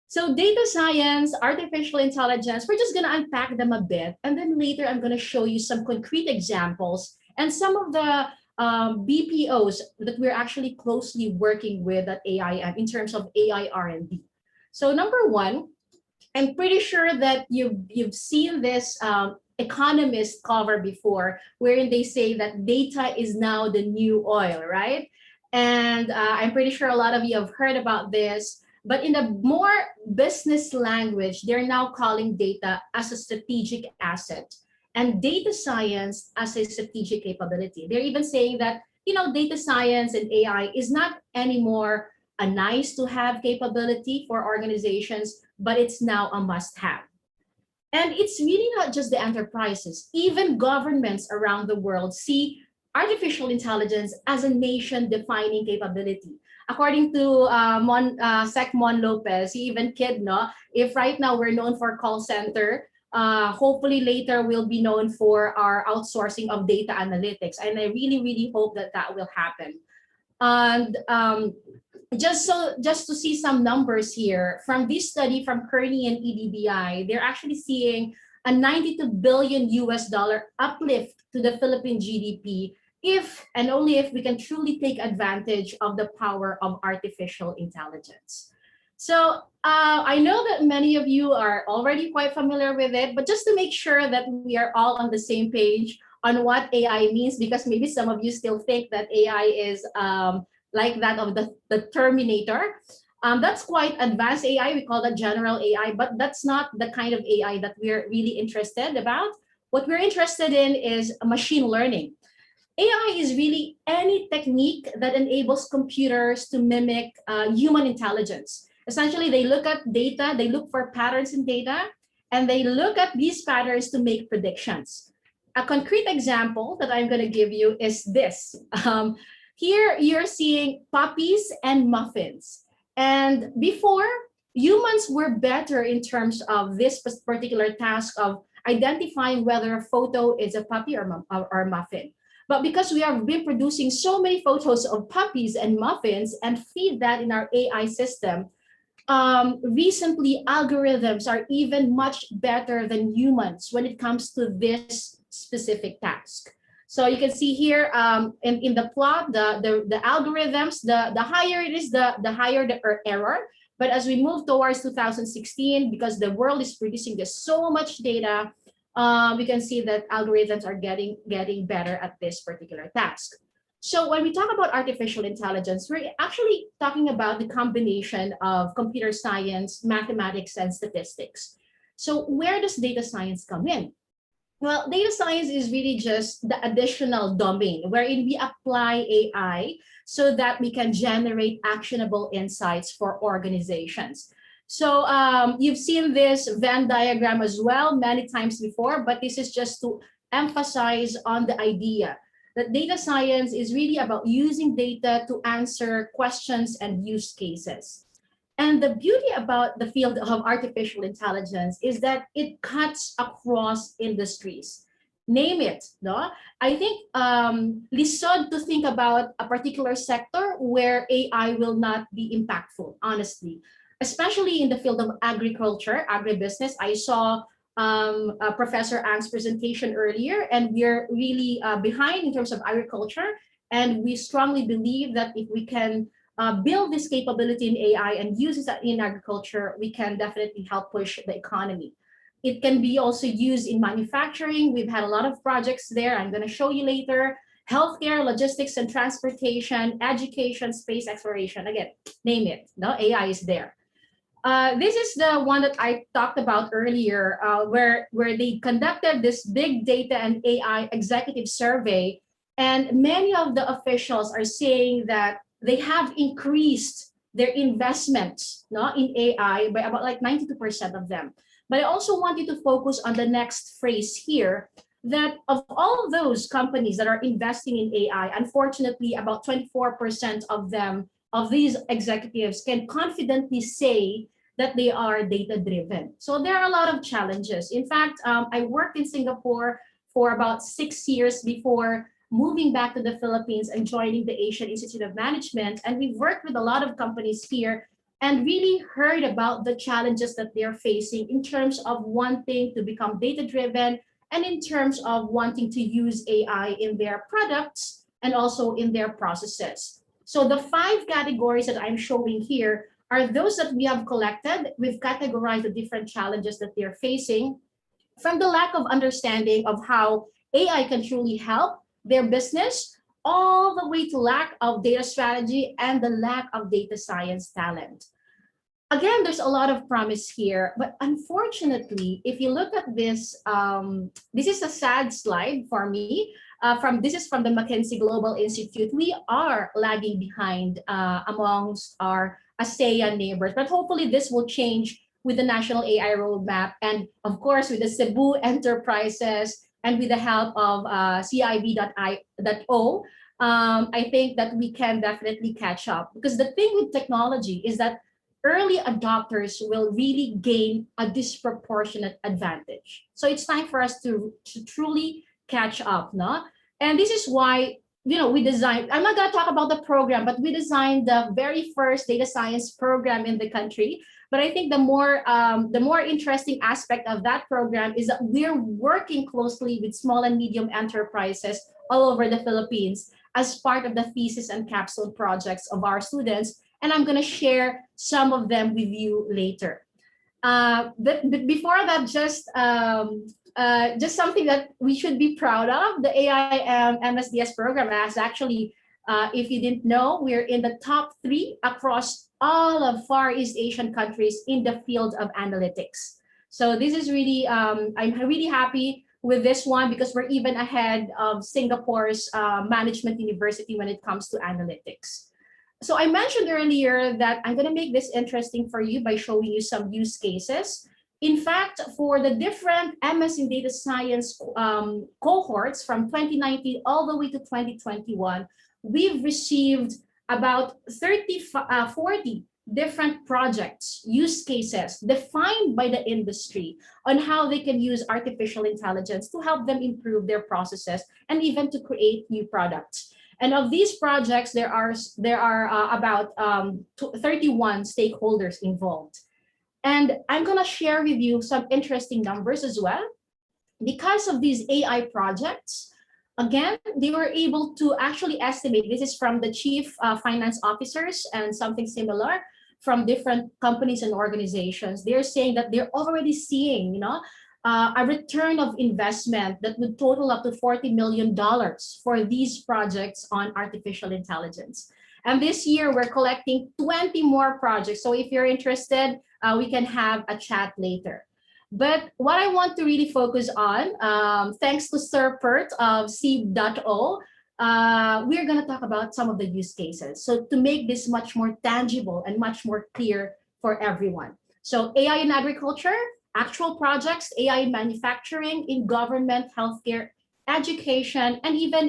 So data science, artificial intelligence, we're just going to unpack them a bit. And then later, I'm going to show you some concrete examples and some of the BPOs that we're actually closely working with at AIM in terms of AI R&D. So number one, I'm pretty sure that you've seen this Economist cover before, wherein they say that data is now the new oil, right? And I'm pretty sure a lot of you have heard about this, but in a more business language, they're now calling data as a strategic asset and data science as a strategic capability. They're even saying that, you know, data science and AI is not anymore a nice to have capability for organizations, but it's now a must have. And it's really not just the enterprises, even governments around the world see artificial intelligence as a nation defining capability. According to Sec Mon Lopez, he even kid, no, if right now we're known for call center, hopefully later we'll be known for our outsourcing of data analytics. And I really, really hope that that will happen. And just to see some numbers here from this study from Kearney and EDBI, they're actually seeing a 92 billion US dollar uplift to the Philippine GDP if and only if we can truly take advantage of the power of artificial intelligence. So I know that many of you are already quite familiar with it, but just to make sure that we are all on the same page on what AI means, because maybe some of you still think that AI is like that of the Terminator. That's quite advanced AI. We call that general AI, but that's not the kind of AI that we're really interested about. What we're interested in is machine learning. AI is really any technique that enables computers to mimic human intelligence. Essentially, they look at data, they look for patterns in data, and they look at these patterns to make predictions. A concrete example that I'm going to give you is this. Here you're seeing puppies and muffins. And before, humans were better in terms of this particular task of identifying whether a photo is a puppy or a muffin. But because we have been producing so many photos of puppies and muffins and feed that in our AI system, recently algorithms are even much better than humans when it comes to this specific task. So you can see here in the plot, the algorithms, the higher it is, the higher the error. But as we move towards 2016, because the world is producing just so much data, we can see that algorithms are getting better at this particular task. So when we talk about artificial intelligence, we're actually talking about the combination of computer science, mathematics, and statistics. So where does data science come in? Well, data science is really just the additional domain wherein we apply AI so that we can generate actionable insights for organizations. So you've seen this Venn diagram as well many times before, but this is just to emphasize on the idea that data science is really about using data to answer questions and use cases. And the beauty about the field of artificial intelligence is that it cuts across industries. Name it, no? I think lisod to think about a particular sector where AI will not be impactful, honestly, especially in the field of agriculture, agribusiness. I saw Professor Ang's presentation earlier, and we're really behind in terms of agriculture. And we strongly believe that if we can build this capability in AI and use it in agriculture, we can definitely help push the economy. It can be also used in manufacturing. We've had a lot of projects there. I'm going to show you later. Healthcare, logistics and transportation, education, space exploration. Again, name it. No, AI is there. This is the one that I talked about earlier, where they conducted this big data and AI executive survey. And many of the officials are saying that they have increased their investments, no, in AI by about like 92% of them. But I also want you to focus on the next phrase here, that of all of those companies that are investing in AI, unfortunately, about 24% of them of these executives can confidently say that they are data-driven. So there are a lot of challenges. In fact, I worked in Singapore for about 6 years before moving back to the Philippines and joining the Asian Institute of Management. And we've worked with a lot of companies here and really heard about the challenges that they're facing in terms of wanting to become data-driven and in terms of wanting to use AI in their products and also in their processes. So the 5 categories that I'm showing here are those that we have collected. We've categorized the different challenges that they're facing, from the lack of understanding of how AI can truly help their business, all the way to lack of data strategy and the lack of data science talent. Again, there's a lot of promise here, but unfortunately, if you look at this, this is a sad slide for me. This is from the McKinsey Global Institute. We are lagging behind amongst our ASEAN neighbors, but hopefully this will change with the National AI Roadmap and of course with the Cebu enterprises and with the help of CIB.o. I think that we can definitely catch up, because the thing with technology is that early adopters will really gain a disproportionate advantage. So it's time for us to truly catch up, no? And this is why, we designed, I'm not gonna talk about the program, but we designed the very first data science program in the country. But I think the more interesting aspect of that program is that we're working closely with small and medium enterprises all over the Philippines as part of the thesis and capstone projects of our students. And I'm going to share some of them with you later. But before that, just something that we should be proud of. The AIM MSDS program has actually, if you didn't know, we're in the top 3 across all of Far East Asian countries in the field of analytics. So this is really, I'm really happy with this one, because we're even ahead of Singapore's management university when it comes to analytics. So I mentioned earlier that I'm going to make this interesting for you by showing you some use cases. In fact, for the different MS in data science cohorts from 2019 all the way to 2021, we've received about 40 different projects, use cases defined by the industry on how they can use artificial intelligence to help them improve their processes and even to create new products. And of these projects, there are about 31 stakeholders involved. And I'm going to share with you some interesting numbers as well. Because of these AI projects, again, they were able to actually estimate, this is from the chief finance officers and something similar from different companies and organizations. They're saying that they're already seeing, a return of investment that would total up to $40 million for these projects on artificial intelligence. And this year, we're collecting 20 more projects. So if you're interested, we can have a chat later. But what I want to really focus on, thanks to Sir Pert of CIB.o, we're going to talk about some of the use cases. So to make this much more tangible and much more clear for everyone. So AI in agriculture, actual projects, AI in manufacturing, in government, healthcare, education, and even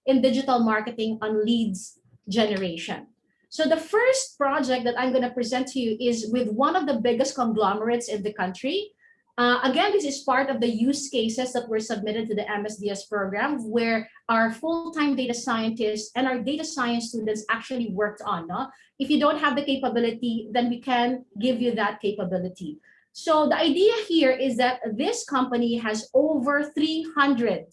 in digital marketing on leads generation. So the first project that I'm going to present to you is with one of the biggest conglomerates in the country. Again, this is part of the use cases that were submitted to the MSDS program, where our full-time data scientists and our data science students actually worked on. No? If you don't have the capability, then we can give you that capability. So the idea here is that this company has over 300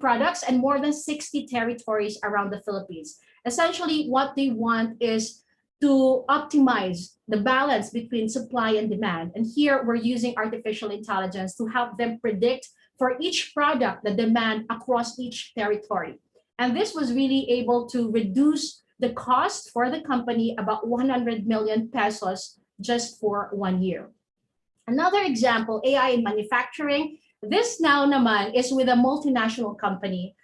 products and more than 60 territories around the Philippines. Essentially, what they want is to optimize the balance between supply and demand. And here we're using artificial intelligence to help them predict for each product the demand across each territory. And this was really able to reduce the cost for the company about 100 million pesos just for 1 year. Another example, AI in manufacturing. This now naman is with a multinational company.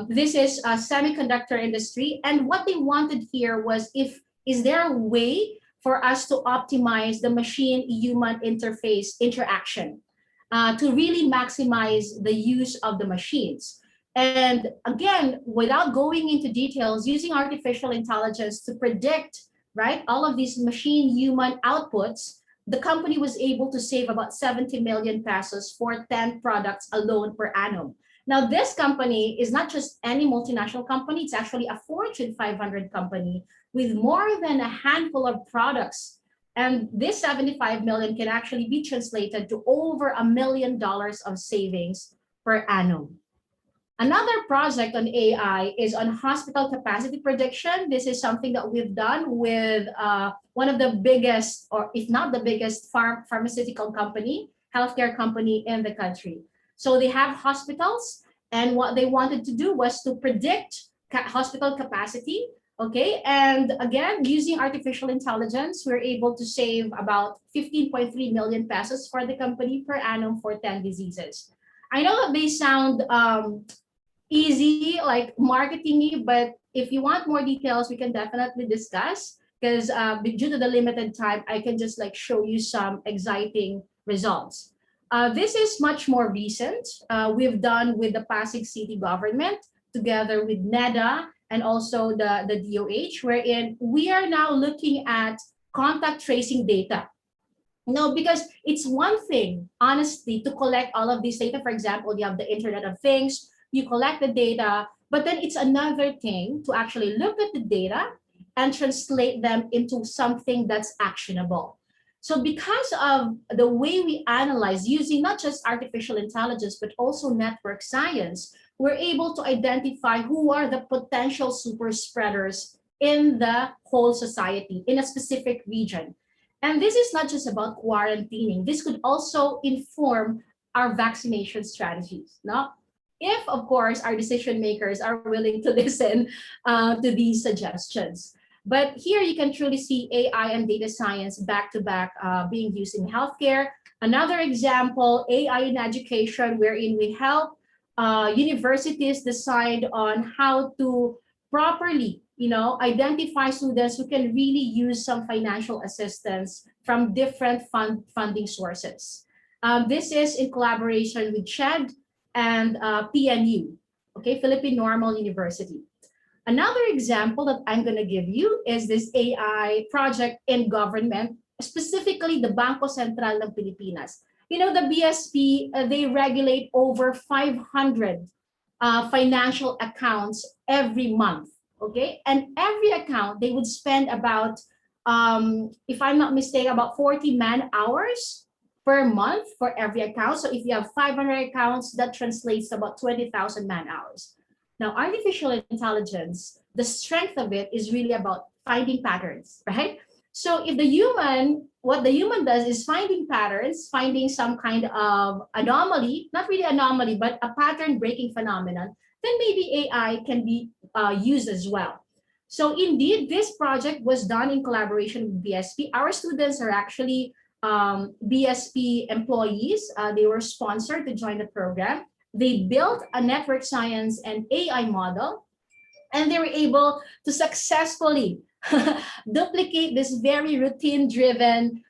This is a semiconductor industry. And what they wanted here was, is there a way for us to optimize the machine-human interface interaction to really maximize the use of the machines? And again, without going into details, using artificial intelligence to predict, right, all of these machine human outputs, the company was able to save about 70 million pesos for 10 products alone per annum. Now, this company is not just any multinational company, it's actually a Fortune 500 company with more than a handful of products. And this 75 million can actually be translated to over $1 million of savings per annum. Another project on AI is on hospital capacity prediction. This is something that we've done with one of the biggest, or if not the biggest, pharmaceutical company, healthcare company in the country. So they have hospitals, and what they wanted to do was to predict hospital capacity. Okay, and again, using artificial intelligence, we're able to save about 15.3 million pesos for the company per annum for 10 diseases. I know that they sound easy, like marketingy, but if you want more details, we can definitely discuss, because due to the limited time, I can just like show you some exciting results. This is much more recent. We've done with the Pasig City government together with NEDA and also the DOH, wherein we are now looking at contact tracing data. No, because it's one thing, honestly, to collect all of these data. For example, you have the Internet of Things, you collect the data, but then it's another thing to actually look at the data and translate them into something that's actionable. So because of the way we analyze using not just artificial intelligence, but also network science, we're able to identify who are the potential super spreaders in the whole society, in a specific region. And this is not just about quarantining. This could also inform our vaccination strategies. No? If, of course, our decision makers are willing to listen to these suggestions. But here you can truly see AI and data science back to back being used in healthcare. Another example, AI in education, wherein we help universities decide on how to properly, identify students who can really use some financial assistance from different funding sources. This is in collaboration with CHED and PNU, okay, Philippine Normal University. Another example that I'm going to give you is this AI project in government, specifically the Bangko Sentral ng Pilipinas. The BSP, they regulate over 500 financial accounts every month, okay? And every account, they would spend about, if I'm not mistaken, about 40 man hours per month for every account. So if you have 500 accounts, that translates to about 20,000 man hours. Now, artificial intelligence, the strength of it is really about finding patterns, right? So if what the human does is finding patterns, finding some kind of anomaly, not really anomaly, but a pattern breaking phenomenon, then maybe AI can be used as well. So indeed, this project was done in collaboration with BSP. Our students are actually BSP employees. They were sponsored to join the program. They built a network science and AI model, and they were able to successfully duplicate this very routine-driven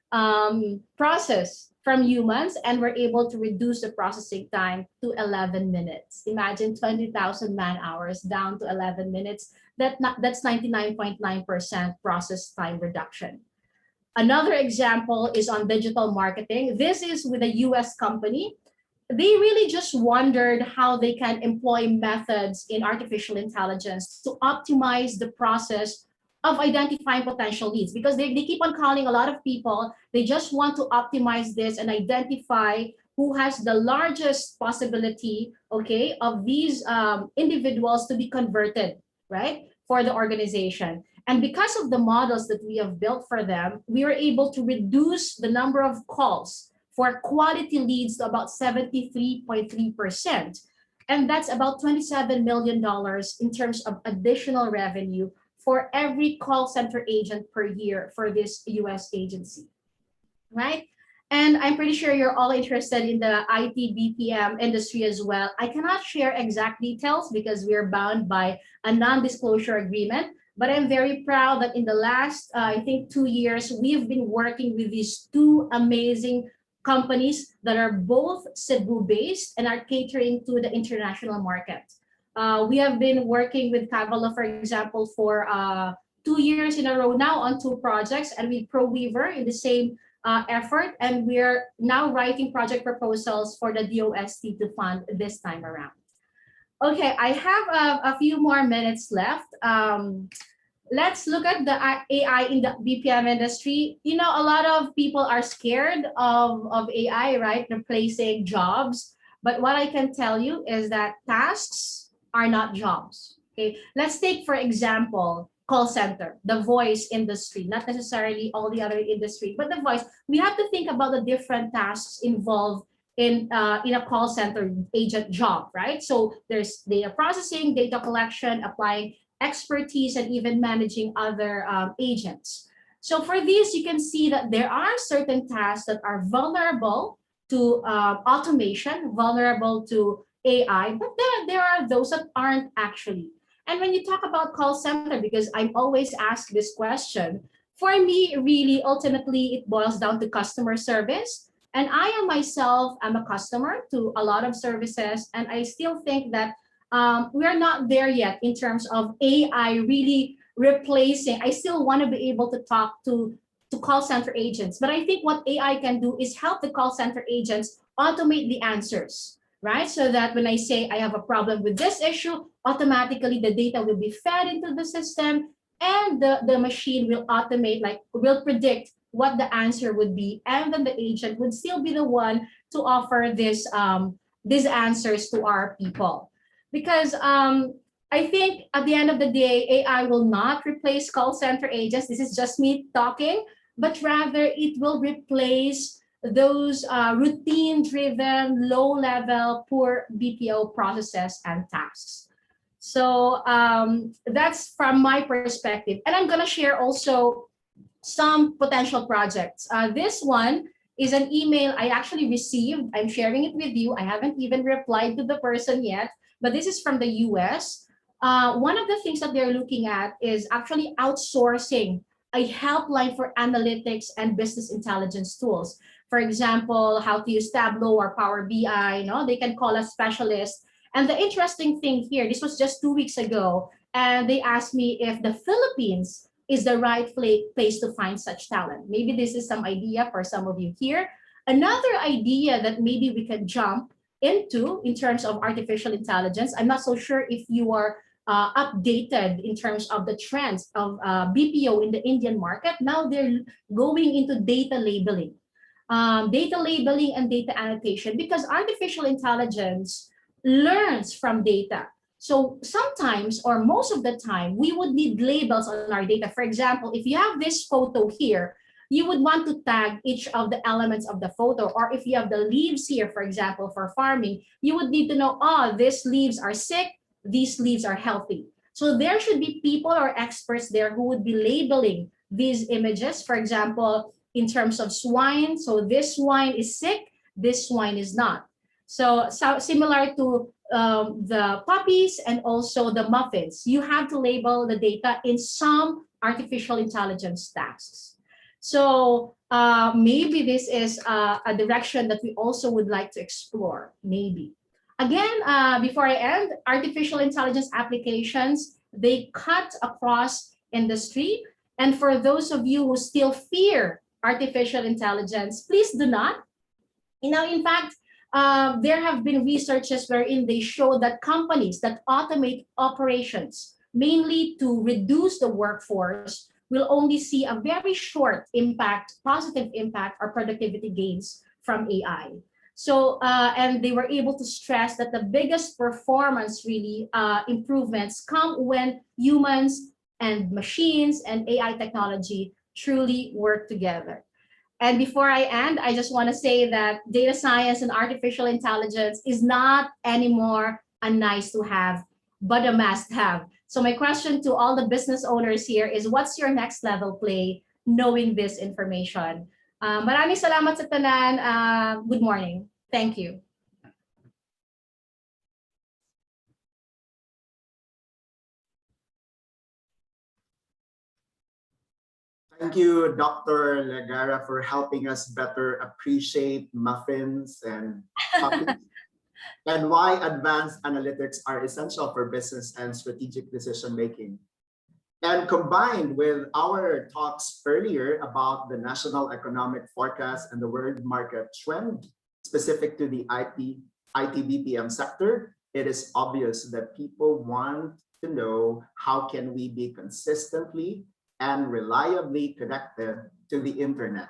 process from humans, and were able to reduce the processing time to 11 minutes. Imagine 20,000 man hours down to 11 minutes. That's 99.9% process time reduction. Another example is on digital marketing. This is with a US company. They really just wondered how they can employ methods in artificial intelligence to optimize the process of identifying potential leads, because they keep on calling a lot of people. They just want to optimize this and identify who has the largest possibility, okay, of these individuals to be converted, right, for the organization. And because of the models that we have built for them, we were able to reduce the number of calls for quality leads to about 73.3%. And that's about $27 million in terms of additional revenue for every call center agent per year for this US agency, right? And I'm pretty sure you're all interested in the IT BPM industry as well. I cannot share exact details because we are bound by a non-disclosure agreement, but I'm very proud that in the last, I think 2 years, we've been working with these two amazing companies that are both Cebu based and are catering to the international market. We have been working with Cavala, for example, for 2 years in a row now on 2 projects, and with ProWeaver in the same effort. And we're now writing project proposals for the DOST to fund this time around. Okay, I have a few more minutes left. Let's look at the AI in the BPM industry. You know, a lot of people are scared of AI, right? Replacing jobs. But what I can tell you is that tasks are not jobs. Okay, let's take, for example, call center, the voice industry, not necessarily all the other industry, but the voice. We have to think about the different tasks involved in a call center agent job, right? So there's data processing, data collection, applying expertise, and even managing other agents. So for this, you can see that there are certain tasks that are vulnerable to automation, vulnerable to AI, but then there are those that aren't actually. And when you talk about call center, because I'm always asked this question, for me, really, ultimately, it boils down to customer service. And I am myself, I'm a customer to a lot of services, and I still think that we are not there yet in terms of AI really replacing. I still want to be able to talk to call center agents, but I think what AI can do is help the call center agents automate the answers, right? So that when I say I have a problem with this issue, automatically the data will be fed into the system, and the machine will automate, like will predict what the answer would be, and then the agent would still be the one to offer these answers to our people. Because I think at the end of the day, AI will not replace call center agents. This is just me talking, but rather it will replace those routine-driven, low-level, poor BPO processes and tasks. So that's from my perspective. And I'm going to share also some potential projects. This one is an email I actually received. I'm sharing it with you. I haven't even replied to the person yet, but this is from the US. One of the things that they're looking at is actually outsourcing a helpline for analytics and business intelligence tools. For example, how to use Tableau or Power BI, they can call us specialists. And the interesting thing here, this was just 2 weeks ago, and they asked me if the Philippines is the right place to find such talent. Maybe this is some idea for some of you here. Another idea that maybe we can jump into in terms of artificial intelligence, I'm not so sure if you are updated in terms of the trends of BPO in the Indian market. Now they're going into data labeling and data annotation, because artificial intelligence learns from data. So sometimes, or most of the time, we would need labels on our data. For example, if you have this photo here, you would want to tag each of the elements of the photo. Or if you have the leaves here, for example, for farming, you would need to know, these leaves are sick, these leaves are healthy. So there should be people or experts there who would be labeling these images. For example, in terms of swine, so this swine is sick, this swine is not. So similar to the puppies and also the muffins, you have to label the data in some artificial intelligence tasks. So maybe this is a direction that we also would like to explore, maybe. Again, before I end, artificial intelligence applications, they cut across industry. And for those of you who still fear artificial intelligence, please do not. In fact, there have been researches wherein they show that companies that automate operations, mainly to reduce the workforce, will only see a very short impact, positive impact, or productivity gains from AI. So, and they were able to stress that the biggest performance really improvements come when humans and machines and AI technology truly work together. And before I end, I just want to say that data science and artificial intelligence is not anymore a nice to have, but a must have. So my question to all the business owners here is, what's your next level play knowing this information? Maraming salamat sa tanan. Good morning. Thank you. Thank you, Dr. Legara, for helping us better appreciate muffins and puppies. and why advanced analytics are essential for business and strategic decision making. And combined with our talks earlier about the national economic forecast and the world market trend specific to the IT BPM sector, it is obvious that people want to know how can we be consistently and reliably connected to the internet.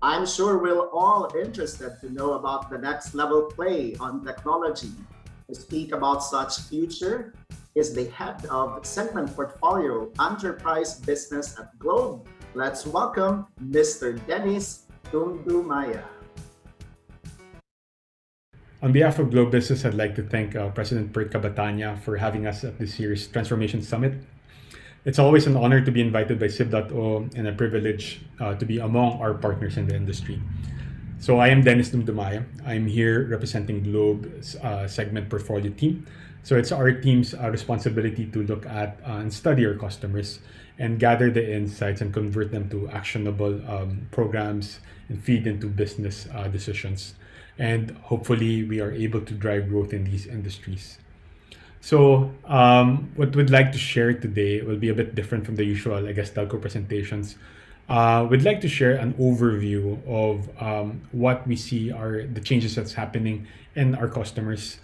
I'm sure we're all interested to know about the next level play on technology. To speak about such future is the head of segment portfolio enterprise business at Globe. Let's welcome Mr. Dennis Tumdumaya. On behalf of Globe Business, I'd like to thank President Bert Cabatanya for having us at this year's Transformation Summit. It's always an honor to be invited by Cib.o and a privilege to be among our partners in the industry. So I am Dennis Dumdumaya. I'm here representing Globe's segment portfolio team. So it's our team's responsibility to look at and study our customers and gather the insights and convert them to actionable programs and feed into business decisions. And hopefully we are able to drive growth in these industries. So what we'd like to share today will be a bit different from the usual, I guess, telco presentations. We'd like to share an overview of what we see are the changes that's happening in our customers.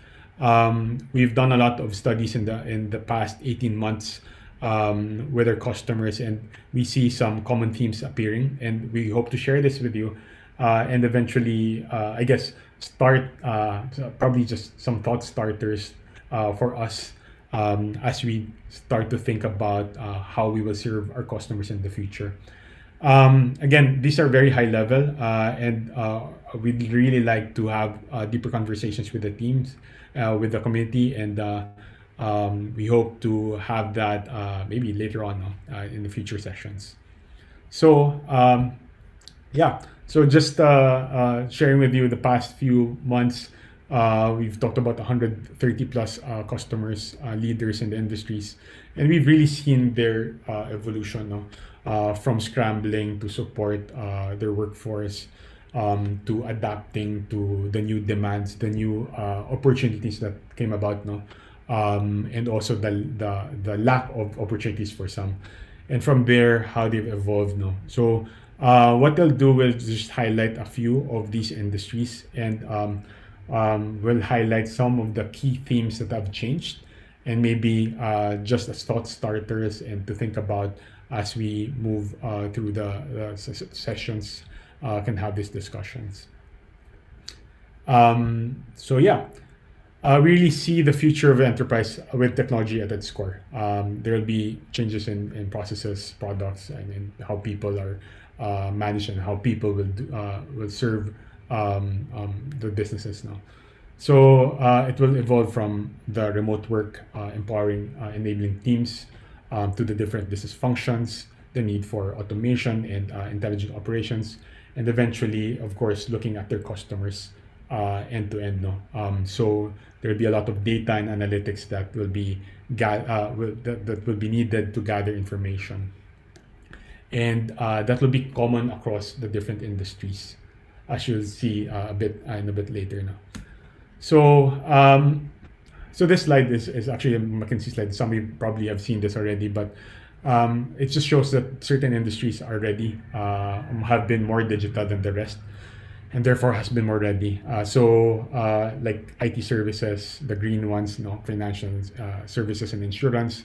We've done a lot of studies in the past 18 months with our customers, and we see some common themes appearing, and we hope to share this with you and eventually, I guess, start probably just some thought starters for us as we start to think about how we will serve our customers in the future. Again, these are very high level and we'd really like to have deeper conversations with the teams, with the community, and we hope to have that maybe later on in the future sessions. So yeah, so just sharing with you the past few months. We've talked about 130 plus customers, leaders in the industries, and we've really seen their evolution from scrambling to support their workforce to adapting to the new demands, the new opportunities that came about, and also the lack of opportunities for some. And from there, how they've evolved. So what they'll do is just highlight a few of these industries, and we'll highlight some of the key themes that have changed, and maybe just as thought starters and to think about as we move through the sessions, can have these discussions. So yeah, we really see the future of enterprise with technology at its core. There will be changes in processes, products, and in how people are managed and how people will serve the businesses now. So it will evolve from the remote work, empowering, enabling teams to the different business functions, the need for automation and intelligent operations, and eventually, of course, looking at their customers end to end. So there will be a lot of data and analytics that will be that will be needed to gather information, and that will be common across the different industries, as you'll see a bit later now. So so this slide is actually a McKinsey slide. Some of you probably have seen this already, but it just shows that certain industries are ready, have been more digital than the rest, and therefore has been more ready. So like IT services, the green ones, financial services and insurance,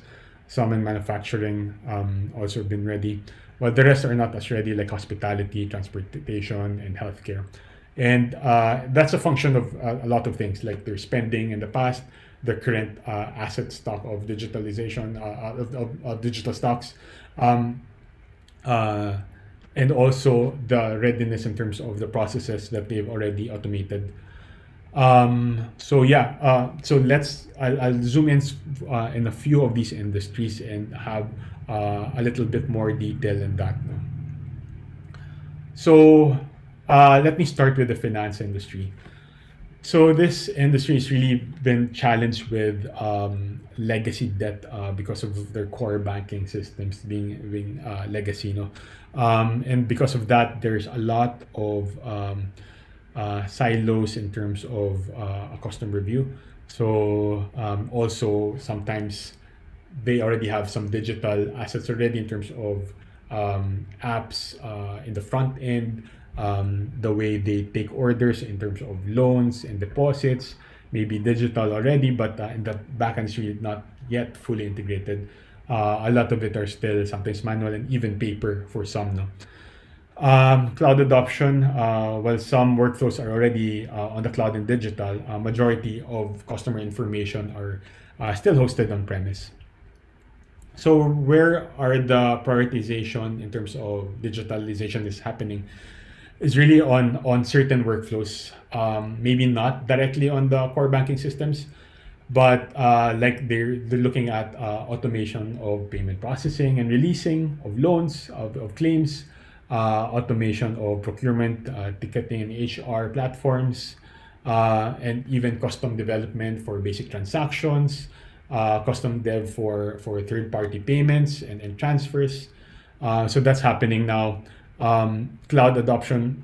some in manufacturing also been ready. While the rest are not as ready, like hospitality, transportation, and healthcare. And that's a function of a lot of things, like their spending in the past, the current asset stock of digitalization, of digital stocks, and also the readiness in terms of the processes that they've already automated. So yeah, so I'll zoom in a few of these industries and have a little bit more detail in that. So let me start with the finance industry. So this industry has really been challenged with legacy debt because of their core banking systems being legacy, and because of that, there's a lot of silos in terms of a custom review. So also sometimes they already have some digital assets already in terms of apps in the front end, the way they take orders in terms of loans and deposits, maybe digital already, but in the back end, it's not yet fully integrated. A lot of it are still sometimes manual and even paper for some. No? Cloud adoption, while some workflows are already on the cloud and digital, majority of customer information are still hosted on premise. So where are the prioritization in terms of digitalization is happening is really on certain workflows, maybe not directly on the core banking systems, but like they're looking at automation of payment processing and releasing of loans, of claims, automation of procurement, ticketing and HR platforms, and even custom development for basic transactions, custom dev for third-party payments and transfers. So that's happening now. Cloud adoption.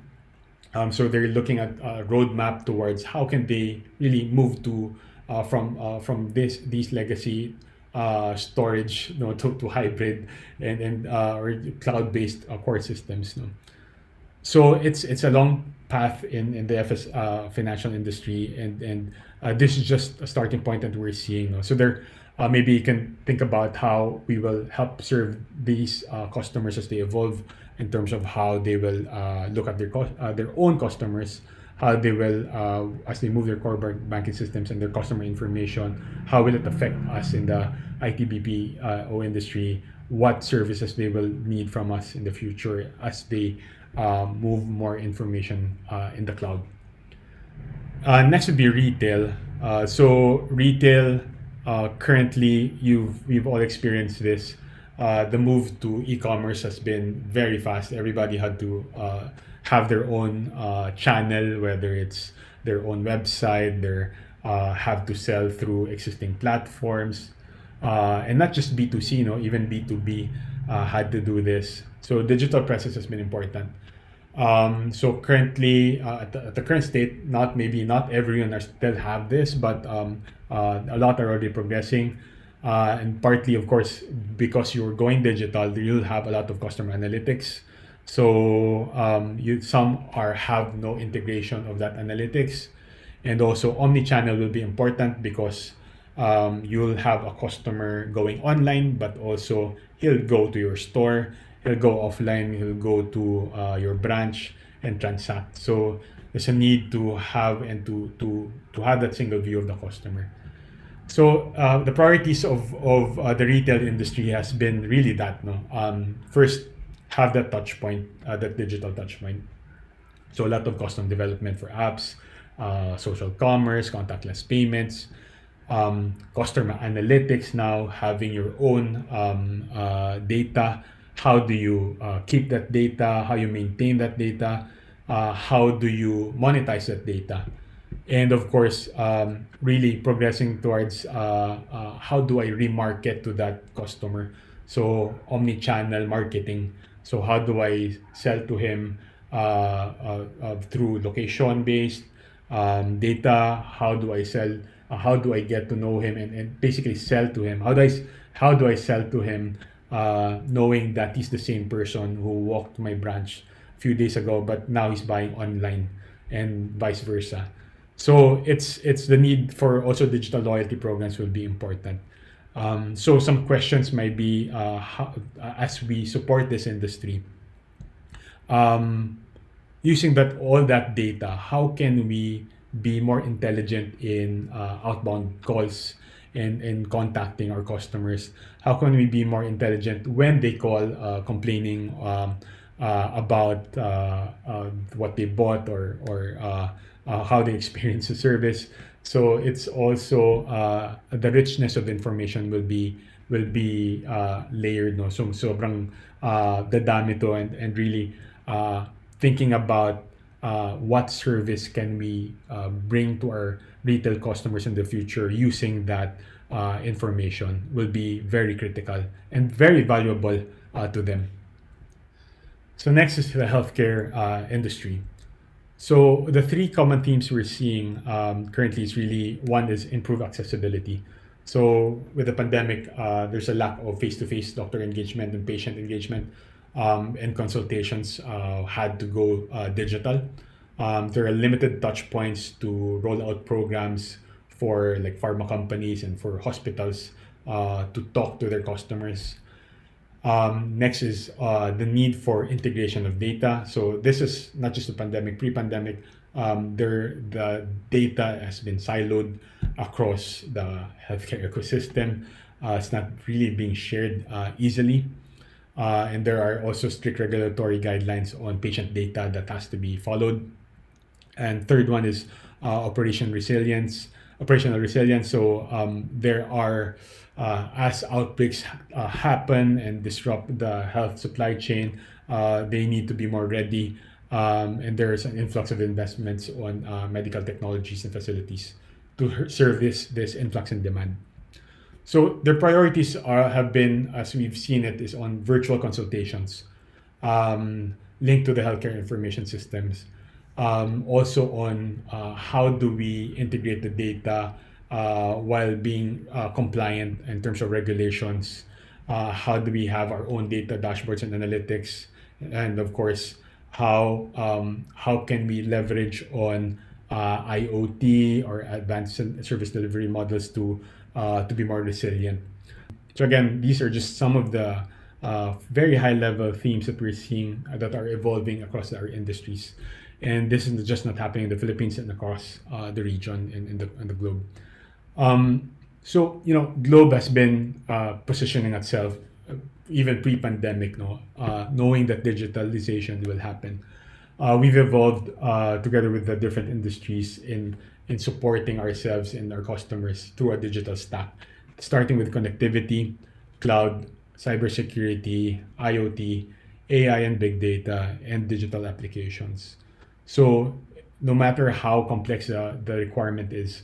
So they're looking at a roadmap towards how can they really move to from these legacy storage, to hybrid and or cloud-based core systems. So it's a long path in the FS financial industry, and this is just a starting point that we're seeing. So there, maybe you can think about how we will help serve these customers as they evolve in terms of how they will look at their own customers, how they will as they move their core banking systems and their customer information, how will it affect us in the ITBPO industry, what services they will need from us in the future as they move more information in the cloud. Next would be retail. So retail, currently we've all experienced this. The move to e-commerce has been very fast. Everybody had to have their own channel, whether it's their own website, they have to sell through existing platforms, and not just B2C, even B2B had to do this. So digital presence has been important. So currently, at the current state, not everyone still have this, but a lot are already progressing. And partly, of course, because you're going digital, you'll have a lot of customer analytics. So some have no integration of that analytics, and also omni-channel will be important because you'll have a customer going online, but also he'll go to your store, he'll go offline, he'll go to your branch and transact. So there's a need to have and to have that single view of the customer. So the priorities of the retail industry has been really that. First, have that touch point, that digital touch point. So a lot of custom development for apps, social commerce, contactless payments, customer analytics now, having your own data. How do you keep that data? How you maintain that data? How do you monetize that data? And of course, really progressing towards how do I remarket to that customer? So omni-channel marketing. So how do I sell to him through location-based data? How do I sell? How do I get to know him and basically sell to him? How do I sell to him, knowing that he's the same person who walked to my branch a few days ago, but now he's buying online, and vice versa. So it's the need for also digital loyalty programs will be important. So some questions might be how, as we support this industry, using all that data, how can we be more intelligent in outbound calls and contacting our customers? How can we be more intelligent when they call complaining about what they bought or how they experience the service? So it's also the richness of information will be layered. No, so sobrang dadami to, and really thinking about what service can we bring to our retail customers in the future using that information will be very critical and very valuable to them. So next is the healthcare industry. So the three common themes we're seeing currently is really one is improved accessibility. So with the pandemic, there's a lack of face-to-face doctor engagement and patient engagement, and consultations had to go digital. There are limited touch points to roll out programs for like pharma companies and for hospitals to talk to their customers. Next is the need for integration of data. So this is not just the pandemic, pre-pandemic, the data has been siloed across the healthcare ecosystem. It's not really being shared easily. And there are also strict regulatory guidelines on patient data that has to be followed. And third one is operational resilience. So there are as outbreaks happen and disrupt the health supply chain, they need to be more ready. And there's an influx of investments on medical technologies and facilities to serve this influx in demand. So their priorities have been, as we've seen it, is on virtual consultations linked to the healthcare information systems. Also on how do we integrate the data while being compliant in terms of regulations. How do we have our own data dashboards and analytics, and of course, how can we leverage on IoT or advanced service delivery models to be more resilient. So again, these are just some of the very high level themes that we're seeing that are evolving across our industries. And this is just not happening in the Philippines and across the region and in the globe. So, Globe has been positioning itself even pre-pandemic, knowing that digitalization will happen. We've evolved together with the different industries in supporting ourselves and our customers through a digital stack, starting with connectivity, cloud, cybersecurity, IoT, AI and big data, and digital applications. So no matter how complex the requirement is,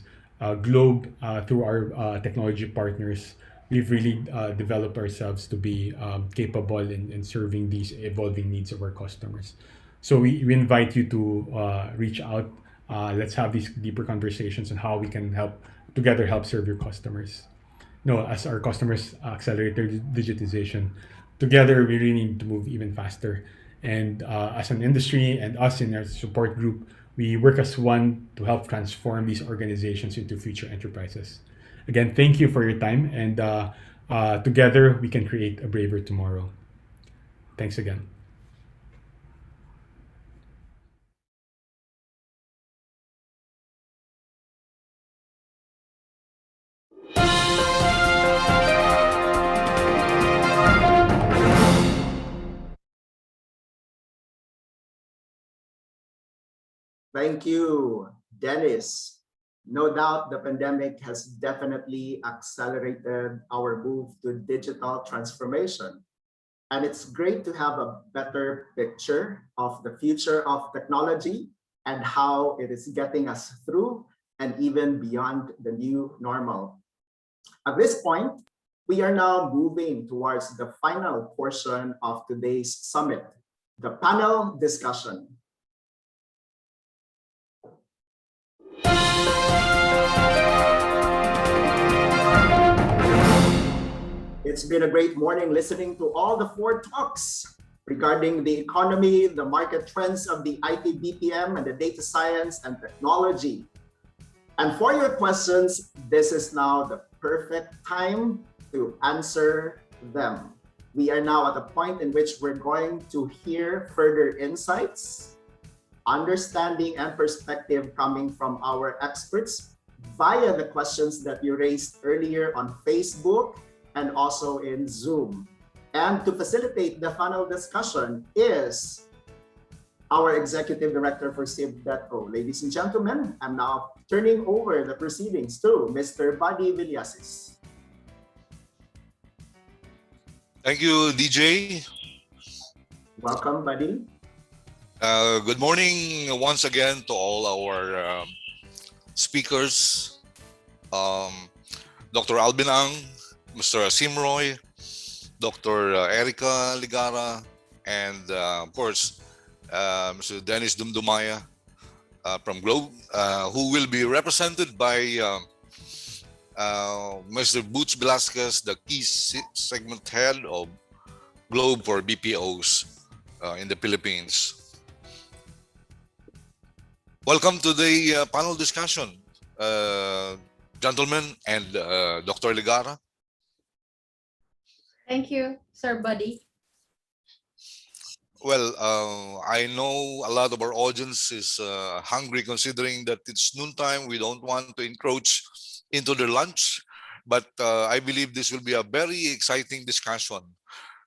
Globe, through our technology partners, we've really developed ourselves to be capable in serving these evolving needs of our customers. So we invite you to reach out. Let's have these deeper conversations on how we can together help serve your customers. As our customers accelerate their digitization, together we really need to move even faster. And as an industry and us in our support group, we work as one to help transform these organizations into future enterprises. Again, thank you for your time, and together we can create a braver tomorrow. Thanks again. Thank you, Dennis. No doubt the pandemic has definitely accelerated our move to digital transformation. And it's great to have a better picture of the future of technology and how it is getting us through and even beyond the new normal. At this point, we are now moving towards the final portion of today's summit, the panel discussion. It's been a great morning listening to all the 4 talks regarding the economy, the market trends of the IT BPM, and the data science and technology. And for your questions, this is now the perfect time to answer them. We are now at a point in which we're going to hear further insights, understanding, and perspective coming from our experts via the questions that you raised earlier on Facebook and also in Zoom. And to facilitate the panel discussion is our Executive Director for CIB.O. Ladies and gentlemen, I'm now turning over the proceedings to Mr. Buddy Villasis. Thank you, DJ. Welcome, Buddy. Good morning once again to all our speakers, um, Dr. Alvin Ang, Mr. Simroy, Dr. Erica Ligara, and of course, Mr. Dennis Dumdumaya from Globe, who will be represented by Mr. Boots Velasquez, the key segment head of Globe for BPOs in the Philippines. Welcome to the panel discussion, gentlemen and Dr. Ligara. Thank you, Sir Buddy. Well, I know a lot of our audience is hungry considering that it's noontime. We don't want to encroach into their lunch, but I believe this will be a very exciting discussion.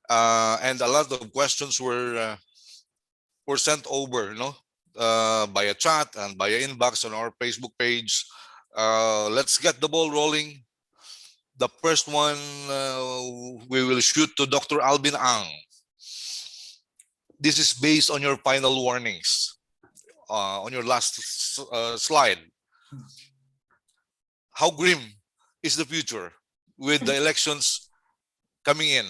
And a lot of questions were sent over, via chat and via inbox on our Facebook page. Let's get the ball rolling. The first one we will shoot to Dr. Alvin Ang. This is based on your final warnings on your last slide. How grim is the future with the elections coming in?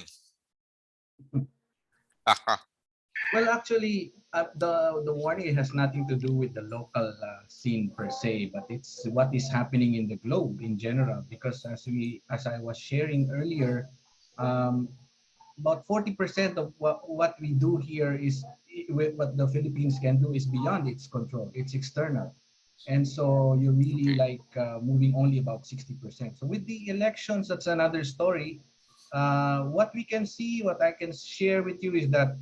Well, actually, the warning has nothing to do with the local scene per se, but it's what is happening in the globe in general. Because as I was sharing earlier, um, about 40% of what we do here is what the Philippines can do is beyond its control. It's external. And so you're really like moving only about 60%. So with the elections, that's another story. What we can see, what I can share with you is that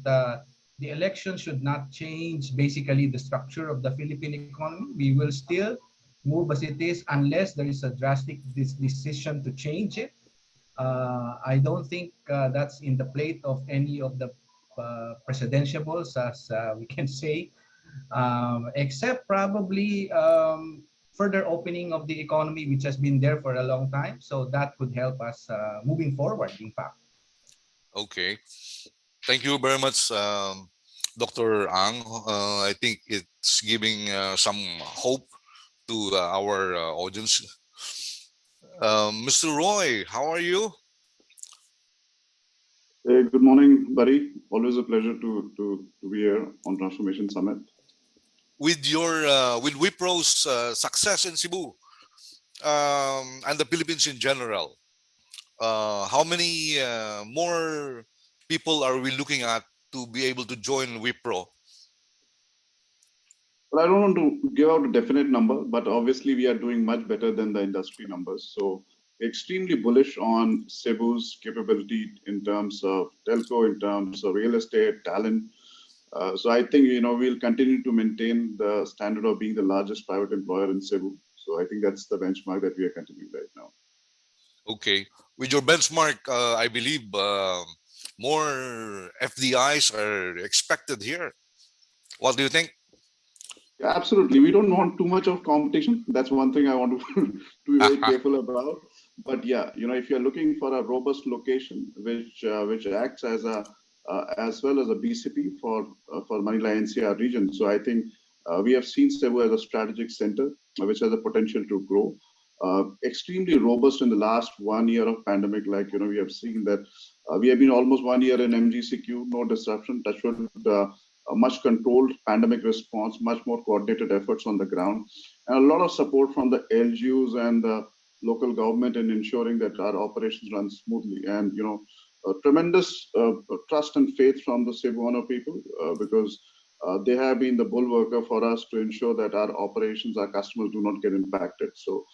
the election should not change basically the structure of the Philippine economy. We will still move as it is unless there is a drastic decision to change it. I don't think that's in the plate of any of the presidentiables, as we can say, except probably further opening of the economy, which has been there for a long time. So that could help us moving forward, in fact. Okay. Thank you very much, Dr. Ang. I think it's giving some hope to our audience. Mr. Roy, how are you? Hey, good morning, buddy. Always a pleasure to be here on Transformation Summit. With Wipro's success in Cebu and the Philippines in general, how many more people are we looking at to be able to join Wipro? Well, I don't want to give out a definite number, but obviously we are doing much better than the industry numbers. So extremely bullish on Cebu's capability in terms of telco, in terms of real estate, talent. So I think, we'll continue to maintain the standard of being the largest private employer in Cebu. So I think that's the benchmark that we are continuing right now. Okay. With your benchmark, I believe more FDIs are expected here. What do you think? Yeah, absolutely. We don't want too much of competition. That's one thing I want to be very careful about. But yeah, if you're looking for a robust location, which acts as a as well as a BCP for Manila NCR region. So I think we have seen Cebu as a strategic center, which has the potential to grow. Extremely robust in the last 1 year of pandemic. Like we have seen that we have been almost 1 year in MGCQ, no disruption. Touch wood, a much controlled pandemic response, much more coordinated efforts on the ground, and a lot of support from the LGUs and the local government in ensuring that our operations run smoothly. And a tremendous trust and faith from the Cebuano people because they have been the bulwarker for us to ensure that our operations, our customers do not get impacted. So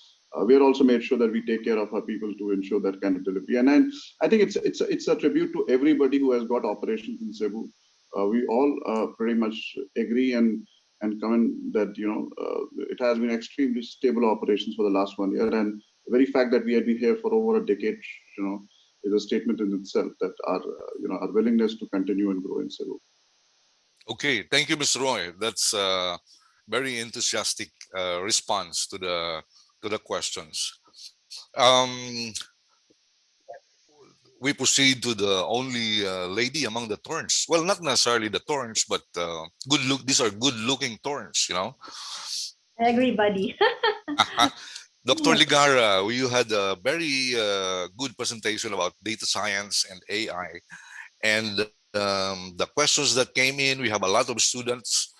we are also made sure that we take care of our people to ensure that kind of delivery. And then I think it's a tribute to everybody who has got operations in Cebu. We all pretty much agree and comment that it has been extremely stable operations for the last 1 year, and the very fact that we have been here for over a decade, is a statement in itself that our willingness to continue and grow in Cebu. Okay, thank you, Mr. Roy. That's a very enthusiastic response to the questions. we proceed to the only lady among the thorns. Well, not necessarily the thorns, but good look. These are good-looking thorns, you know. I agree, buddy. Dr. Ligara, you had a very good presentation about data science and AI. And the questions that came in, we have a lot of students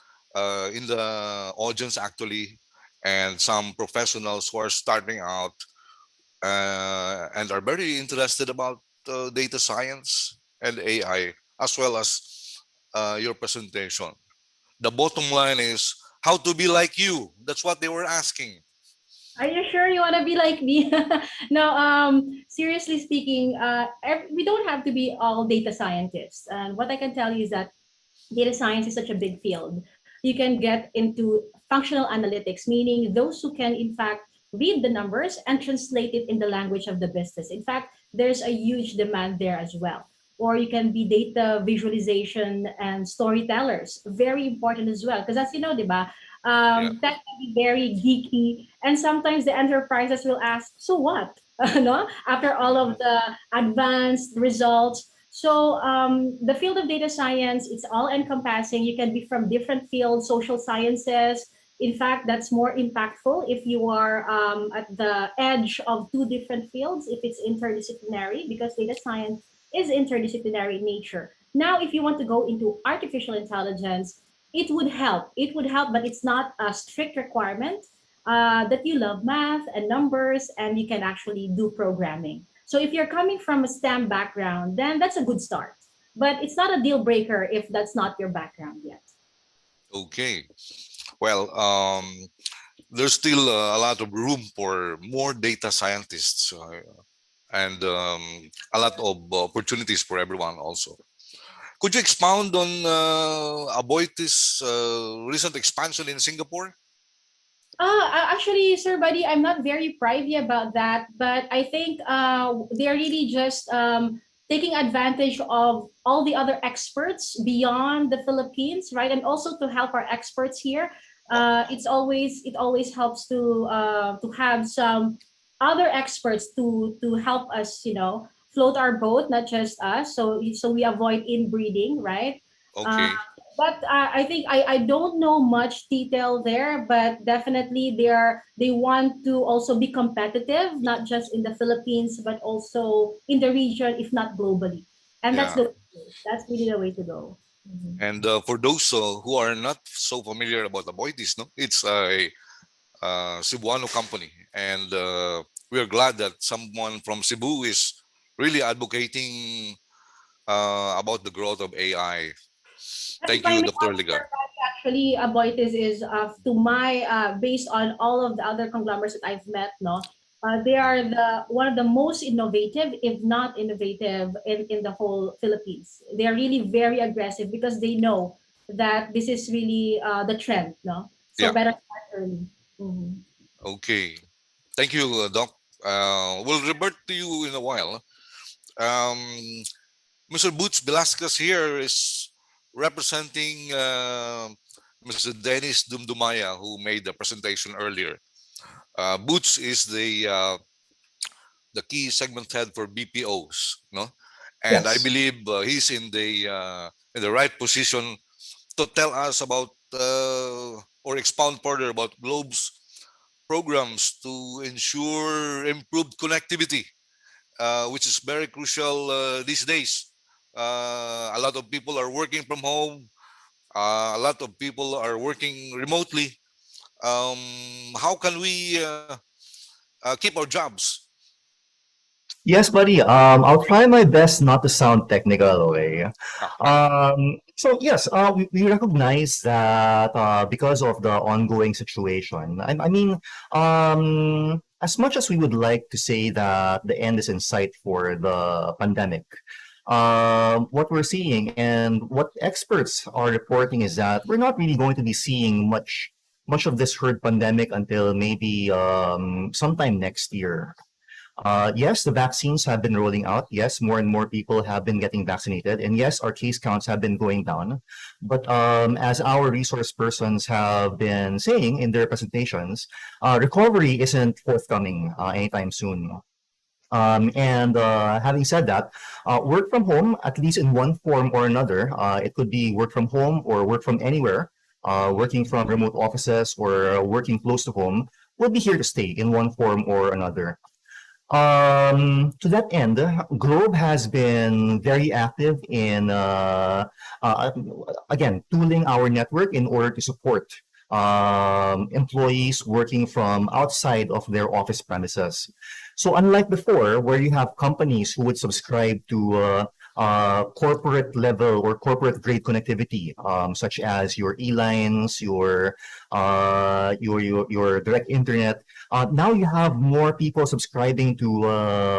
in the audience actually, and some professionals who are starting out and are very interested about data science and AI, as well as your presentation. The bottom line is how to be like you. That's what they were asking. Are you sure you want to be like me? No, seriously speaking, we don't have to be all data scientists. And what I can tell you is that data science is such a big field. You can get into functional analytics, meaning those who can, in fact, read the numbers and translate it in the language of the business. In fact, there's a huge demand there as well. Or you can be data visualization and storytellers, very important as well. Because as you know, diba, Yeah. that can be very geeky. And sometimes the enterprises will ask, so what? No? After all of the advanced results, so the field of data science, it's all encompassing. You can be from different fields, social sciences. In fact, that's more impactful if you are at the edge of two different fields, if it's interdisciplinary, because data science is interdisciplinary in nature. Now, if you want to go into artificial intelligence, it would help. It would help, but it's not a strict requirement that you love math and numbers and you can actually do programming. So if you're coming from a STEM background, then that's a good start. But it's not a deal breaker if that's not your background yet. Okay. Well, there's still a lot of room for more data scientists and a lot of opportunities for everyone also. Could you expound on Aboiti's recent expansion in Singapore? Actually, Sir Buddy, I'm not very privy about that, but I think they're really just taking advantage of all the other experts beyond the Philippines, right? And also to help our experts here. It always helps to have some other experts to help us, float our boat, not just us. So we avoid inbreeding, right? Uh, Okay. but I think I don't know much detail there, but definitely they want to also be competitive, not just in the Philippines, but also in the region, if not globally. And Yeah. that's really the way to go. Mhm. And for those who are not so familiar about Aboiti's, no, it's a Cebuano company, and we are glad that someone from Cebu is really advocating about the growth of AI. And if Thank I you, may Dr. add, Sir Ligar. Patty, actually, Aboitiz is to my based on all of the other conglomerates that I've met, no, they are one of the most innovative, if not innovative, in the whole Philippines. They are really very aggressive because they know that this is really the trend, no. So Yeah. better start early. Mhm. Okay. Thank you, Doc. We'll revert to you in a while. Um, Mr. Boots Velasquez here is representing Mr. Dennis Dumdumaya, who made the presentation earlier. Boots is the key segment head for BPOs, no? And I Yes. believe he's in the right position to tell us about or expound further about Globe's programs to ensure improved connectivity, which is very crucial these days. A lot of people are working from home. A lot of people are working remotely. How can we keep our jobs? Yes, buddy. I'll try my best not to sound technical, okay? So yes, we recognize that because of the ongoing situation. I mean, as much as we would like to say that the end is in sight for the pandemic, what we're seeing and what experts are reporting is that we're not really going to be seeing much of this herd pandemic until maybe sometime next year. Yes, the vaccines have been rolling out. Yes, more and more people have been getting vaccinated. And yes, our case counts have been going down. But as our resource persons have been saying in their presentations, recovery isn't forthcoming anytime soon. Having said that, work from home, at least in one form or another, it could be work from home or work from anywhere, working from remote offices or working close to home, will be here to stay in one form or another. To that end, Globe has been very active in, uh, again, tooling our network in order to support employees working from outside of their office premises. So unlike before, where you have companies who would subscribe to corporate level or corporate grade connectivity, such as your E-lines, your direct internet. Now you have more people subscribing to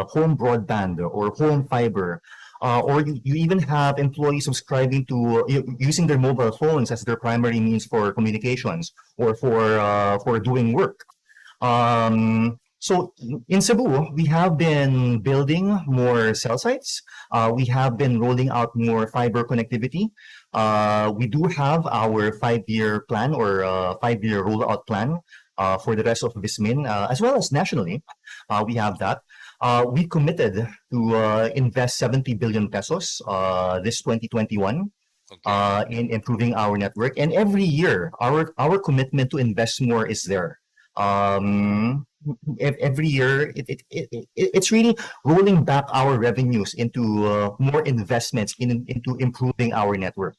home broadband or home fiber. Or you even have employees subscribing to using their mobile phones as their primary means for communications or for doing work. So in Cebu, we have been building more cell sites. We have been rolling out more fiber connectivity. We do have our 5-year plan or 5-year rollout plan for the rest of Vismin, as well as nationally. We have that. We committed to invest 70 billion pesos this 2021 in improving our network. And every year, our commitment to invest more is there. Every year, it's really rolling back our revenues into more investments into improving our network.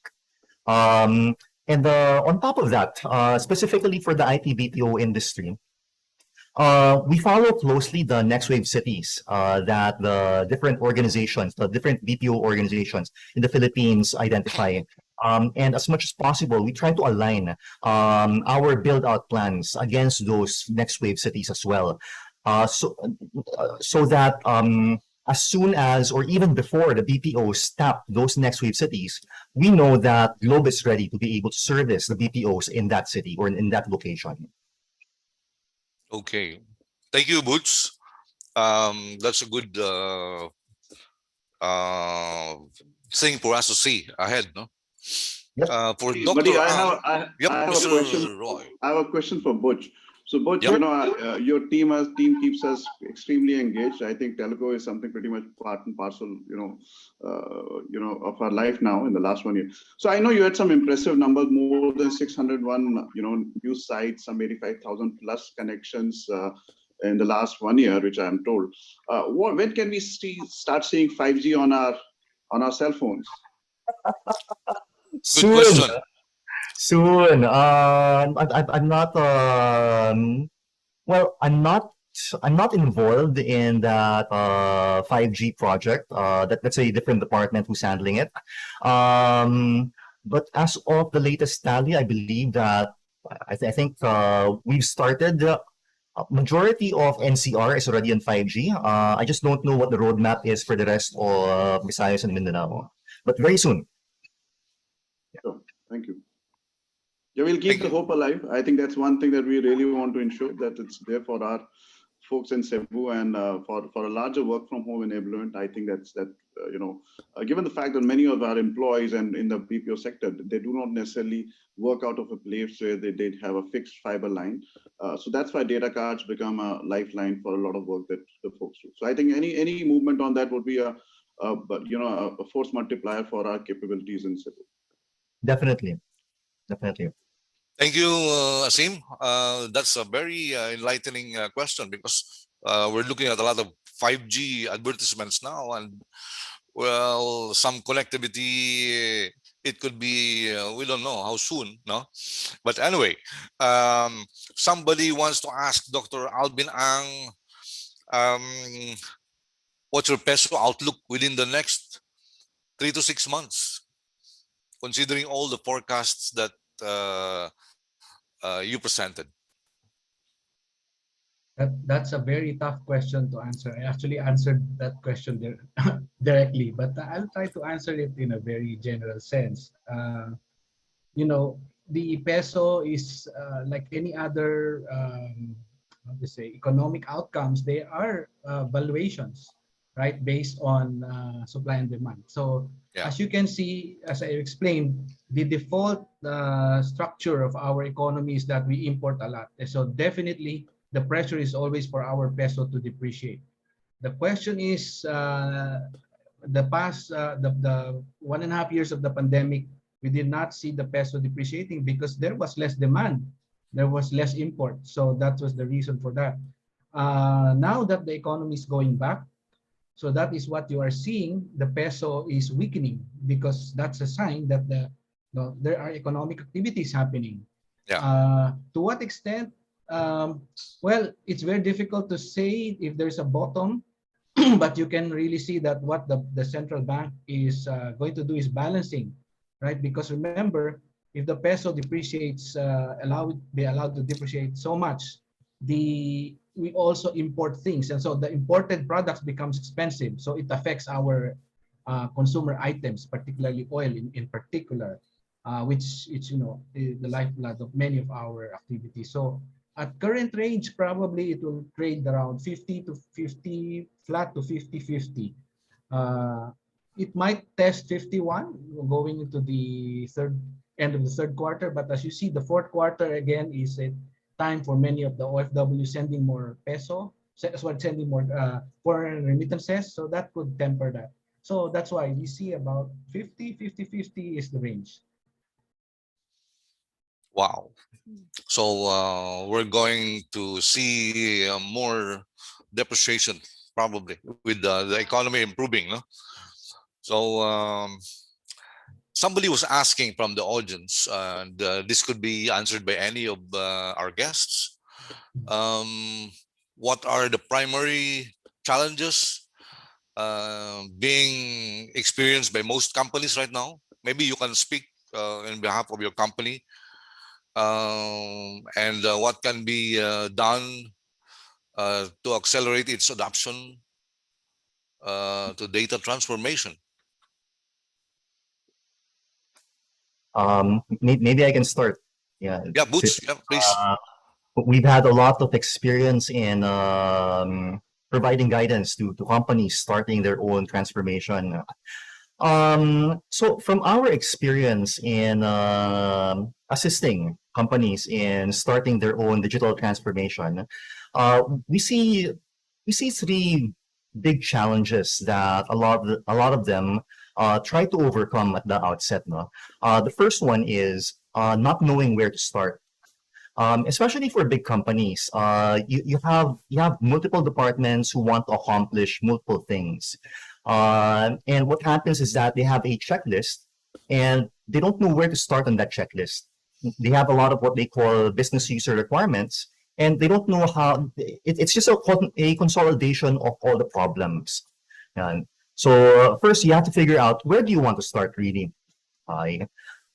On top of that, specifically for the IT BPO industry, we follow closely the next wave cities that the different organizations, the different BPO organizations in the Philippines identify. And as much as possible, we try to align our build-out plans against those next wave cities as well. So that as soon as or even before the BPOs tap those next wave cities, we know that Globe is ready to be able to service the BPOs in that city or in that location. Okay. Thank you, Boots. That's a good thing for us to see ahead, no? Yep. For Hey, Dr. buddy, Yep, I have a Mr. question. Roy. I have a question for Butch. So Butch, Yep. your team keeps us extremely engaged. I think telco is something pretty much part and parcel, of our life now in the last 1 year. So I know you had some impressive numbers, more than 601, new sites, some 85,000 plus connections in the last 1 year, which I'm told. When can we start seeing 5G on our cell phones? Good Soon. question. Soon. I'm not. Well, I'm not involved in that 5G project. That's a different department who's handling it. But as of the latest tally, I believe that I think we've started. Majority of NCR is already on 5G. I just don't know what the roadmap is for the rest of Visayas and Mindanao. But very soon. So, thank you. Yeah, we'll keep Thank the you. hope alive. I think that's one thing that we really want to ensure, that it's there for our folks in Cebu and for a larger work from home enablement. I think given the fact that many of our employees and in the BPO sector, they do not necessarily work out of a place where they did have a fixed fiber line. So that's why data cards become a lifeline for a lot of work that the folks do. So I think any movement on that would be a force multiplier for our capabilities in Cebu. Definitely. Thank you, Asim. That's a very enlightening question, because we're looking at a lot of 5G advertisements now, and well, some connectivity, it could be, we don't know how soon, no? But anyway, somebody wants to ask Dr. Alvin Ang, what's your peso outlook within the next 3 to 6 months, considering all the forecasts that you presented? That's a very tough question to answer. I actually answered that question directly, but I'll try to answer it in a very general sense. The peso is like any other, how to say, economic outcomes. They are valuations, right, based on supply and demand. So as you can see, as I explained, the default structure of our economy is that we import a lot. So definitely, the pressure is always for our peso to depreciate. The question is, the past, the 1.5 years of the pandemic, we did not see the peso depreciating because there was less demand. There was less import. So that was the reason for that. Now that the economy is going back, so that is what you are seeing. The peso is weakening because that's a sign that there are economic activities happening. Yeah. To what extent? Well, it's very difficult to say if there's a bottom, but you can really see that what the central bank is going to do is balancing, right? Because remember, if the peso depreciates, be allowed to depreciate so much, we also import things, and so the imported products becomes expensive. So it affects our consumer items, particularly oil in particular, which is the lifeblood of many of our activities. So at current range, probably it will trade around 50 to 50, flat to 50-50. It might test 51 going into the end of the third quarter, but as you see, the fourth quarter again is a time for many of the OFW sending more peso, sending more foreign remittances, so that could temper that. So that's why we see about 50 is the range. Wow. So we're going to see more depreciation probably with the economy improving. No? So somebody was asking from the audience, and this could be answered by any of our guests. What are the primary challenges being experienced by most companies right now? Maybe you can speak on behalf of your company, and what can be done to accelerate its adoption to data transformation. Maybe I can start. Yeah, Yeah, Boots, yeah, please. we've had a lot of experience in providing guidance to companies starting their own transformation. So from our experience in assisting companies in starting their own digital transformation, we see three big challenges that a lot of them try to overcome at the outset. No? The first one is not knowing where to start. Especially for big companies, you have multiple departments who want to accomplish multiple things, and what happens is that they have a checklist, and they don't know where to start on that checklist. They have a lot of what they call business user requirements, and they don't know how. It's just a consolidation of all the problems. And so first, you have to figure out where do you want to start really.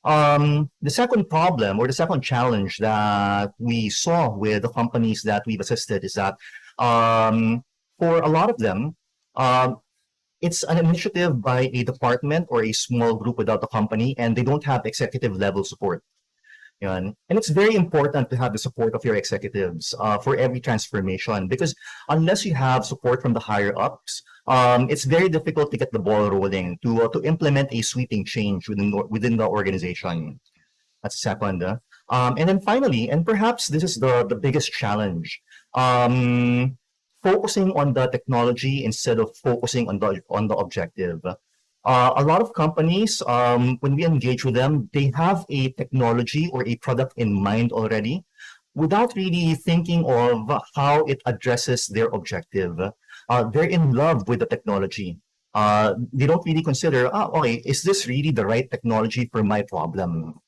The second problem or the second challenge that we saw with the companies that we've assisted is that for a lot of them, it's an initiative by a department or a small group without the company, and they don't have executive level support. And it's very important to have the support of your executives for every transformation, because unless you have support from the higher ups, it's very difficult to get the ball rolling to implement a sweeping change within the organization. That's the second. And then finally, and perhaps this is the biggest challenge, focusing on the technology instead of focusing on the objective. A lot of companies, when we engage with them, they have a technology or a product in mind already without really thinking of how it addresses their objective. They're in love with the technology. They don't really consider, okay, is this really the right technology for my problem?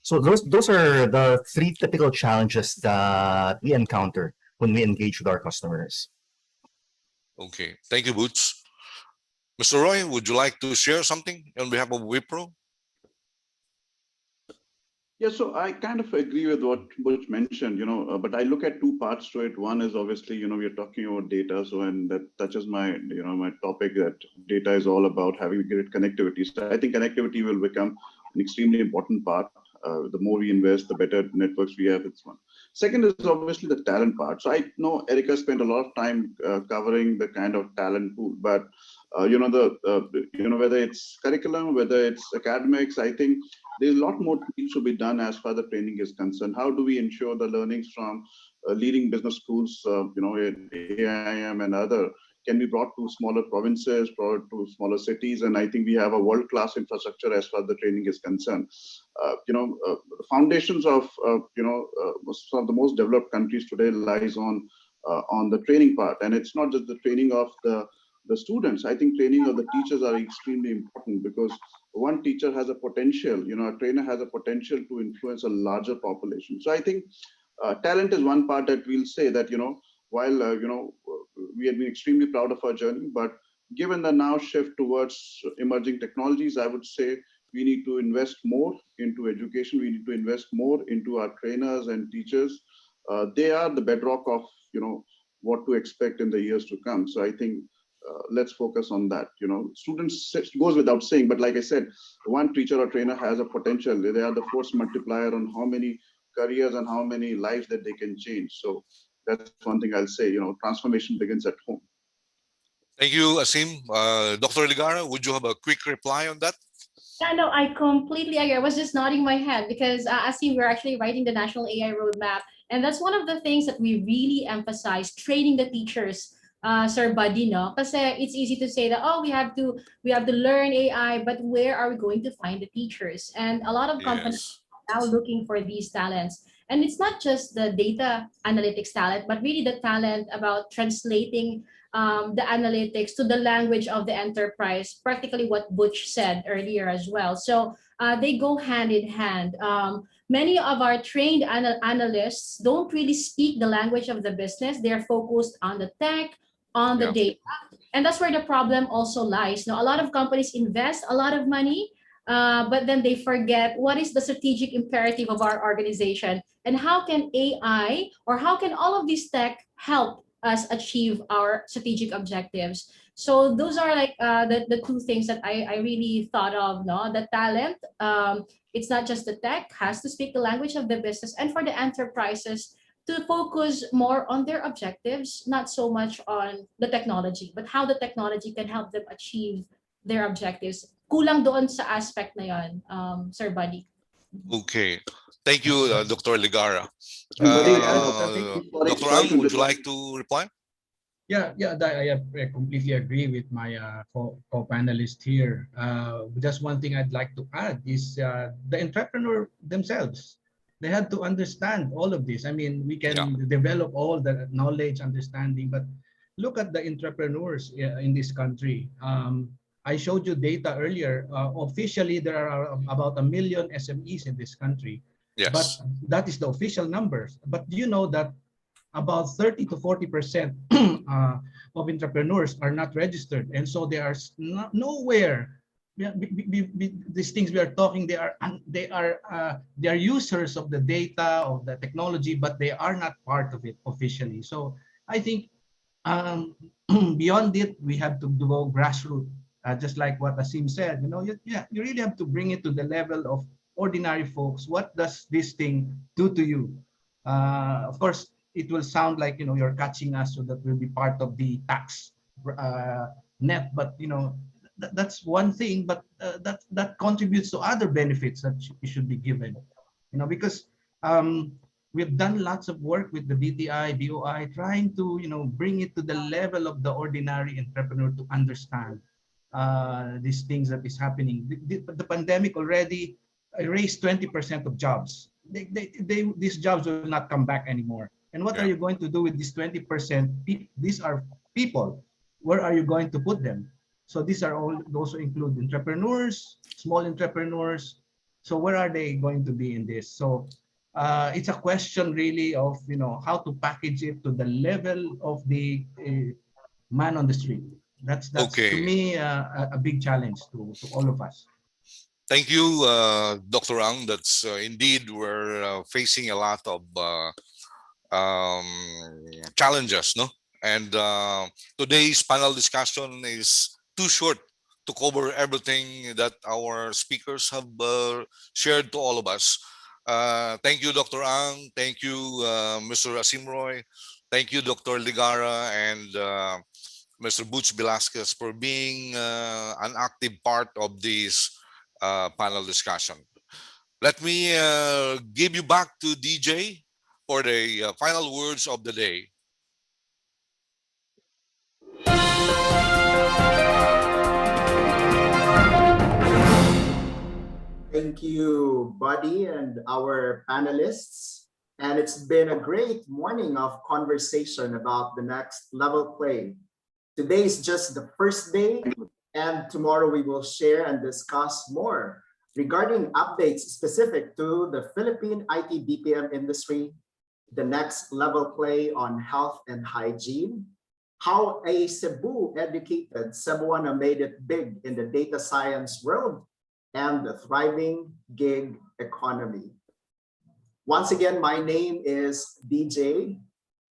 So those are the three typical challenges that we encounter when we engage with our customers. Okay, thank you, Boots. Mr. Roy, would you like to share something on behalf of Wipro? Yeah, so I kind of agree with what Butch mentioned, but I look at two parts to it. One is obviously, we're talking about data, so and that touches my, my topic that data is all about having great connectivity. So I think connectivity will become an extremely important part. The more we invest, the better networks we have. It's one. Second is obviously the talent part. So I know Erica spent a lot of time covering the kind of talent pool, but Whether it's curriculum, whether it's academics, I think there's a lot more needs to be done as far as the training is concerned. How do we ensure the learnings from leading business schools, in AIM and other, can be brought to smaller provinces, brought to smaller cities, and I think we have a world-class infrastructure as far as the training is concerned. The foundations of some of the most developed countries today lies on the training part, and it's not just the training of the students. I think training of the teachers are extremely important, because one teacher has a potential, a trainer has a potential to influence a larger population. So I think talent is one part that we'll say that, while, we have been extremely proud of our journey, but given the now shift towards emerging technologies, I would say we need to invest more into education. We need to invest more into our trainers and teachers. They are the bedrock of, what to expect in the years to come. So I think let's focus on that. Students, it goes without saying, but like I said, one teacher or trainer has a potential. They are the force multiplier on how many careers and how many lives that they can change. So that's one thing I'll say, transformation begins at home. Thank you, Asim. Dr. Ligara, would you have a quick reply on that? Yeah, no, I completely agree. I was just nodding my head because as you we're actually writing the national AI roadmap, and that's one of the things that we really emphasize: training the teachers. Sir Buddy, no? Kasi it's easy to say that, oh, we have to learn AI, but where are we going to find the teachers? And a lot of companies Yes. are now looking for these talents. And it's not just the data analytics talent, but really the talent about translating the analytics to the language of the enterprise, practically what Butch said earlier as well. So they go hand in hand. Many of our trained analysts don't really speak the language of the business. They're focused on the tech, on the Yeah. data. And that's where the problem also lies. Now, a lot of companies invest a lot of money, but then they forget what is the strategic imperative of our organization and how can AI or how can all of this tech help us achieve our strategic objectives. So those are like the two things that I really thought of. No, the talent. It's not just the tech has to speak the language of the business, and for the enterprises to focus more on their objectives, not so much on the technology, but how the technology can help them achieve their objectives. Kulang doon sa aspect na yon, Sir Buddy. Okay. Thank you, Dr. Ligara. And buddy, Dr. sorry Ang, to would you like to reply? Yeah, I completely agree with my co-panelist here. Just one thing I'd like to add is the entrepreneur themselves. They had to understand all of this. I mean, we can develop all the knowledge, understanding, but look at the entrepreneurs in this country. I showed you data earlier. Officially, there are about 1 million SMEs in this country. Yes. But that is the official numbers. But you know that about 30 to 40% of entrepreneurs are not registered, and so they are nowhere. These things we are talking, they are users of the data of the technology, but they are not part of it officially. So I think beyond it, we have to go grassroots, just like what Asim said. You really have to bring it to the level of ordinary folks. What does this thing do to you? Of course, it will sound like you're catching us so that we'll be part of the tax net, but that's one thing, but that contributes to other benefits that should be given, because we've done lots of work with the DTI, DOI, trying to bring it to the level of the ordinary entrepreneur to understand these things that is happening. The pandemic already erased 20% of jobs. These jobs will not come back anymore. And what are you going to do with these 20%? These are people. Where are you going to put them? So these are all also include entrepreneurs, small entrepreneurs. So where are they going to be in this? So it's a question really of how to package it to the level of the man on the street. That's to me a big challenge to all of us. Thank you, Dr. Ang. That's indeed we're facing a lot of challenges, no? And today's panel discussion is too short to cover everything that our speakers have shared to all of us. Thank you, Dr. Ang. Thank you, Mr. Asim Roy. Thank you, Dr. Ligara and Mr. Butch Velasquez, for being an active part of this panel discussion. Let me give you back to DJ for the final words of the day. Thank you, Buddy, and our panelists. And it's been a great morning of conversation about the next level play. Today is just the first day, and tomorrow we will share and discuss more regarding updates specific to the Philippine IT BPM industry, the next level play on health and hygiene, how a Cebu educated Cebuana made it big in the data science world, and the thriving gig economy. Once again, my name is DJ.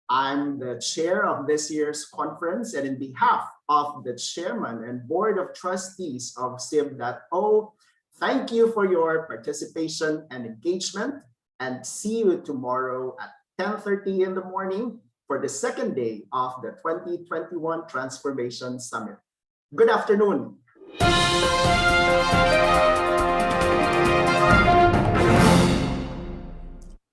I'm the chair of this year's conference, and in behalf of the chairman and board of trustees of CIB.O, thank you for your participation and engagement, and see you tomorrow at 10:30 in the morning for the second day of the 2021 Transformation Summit. Good afternoon.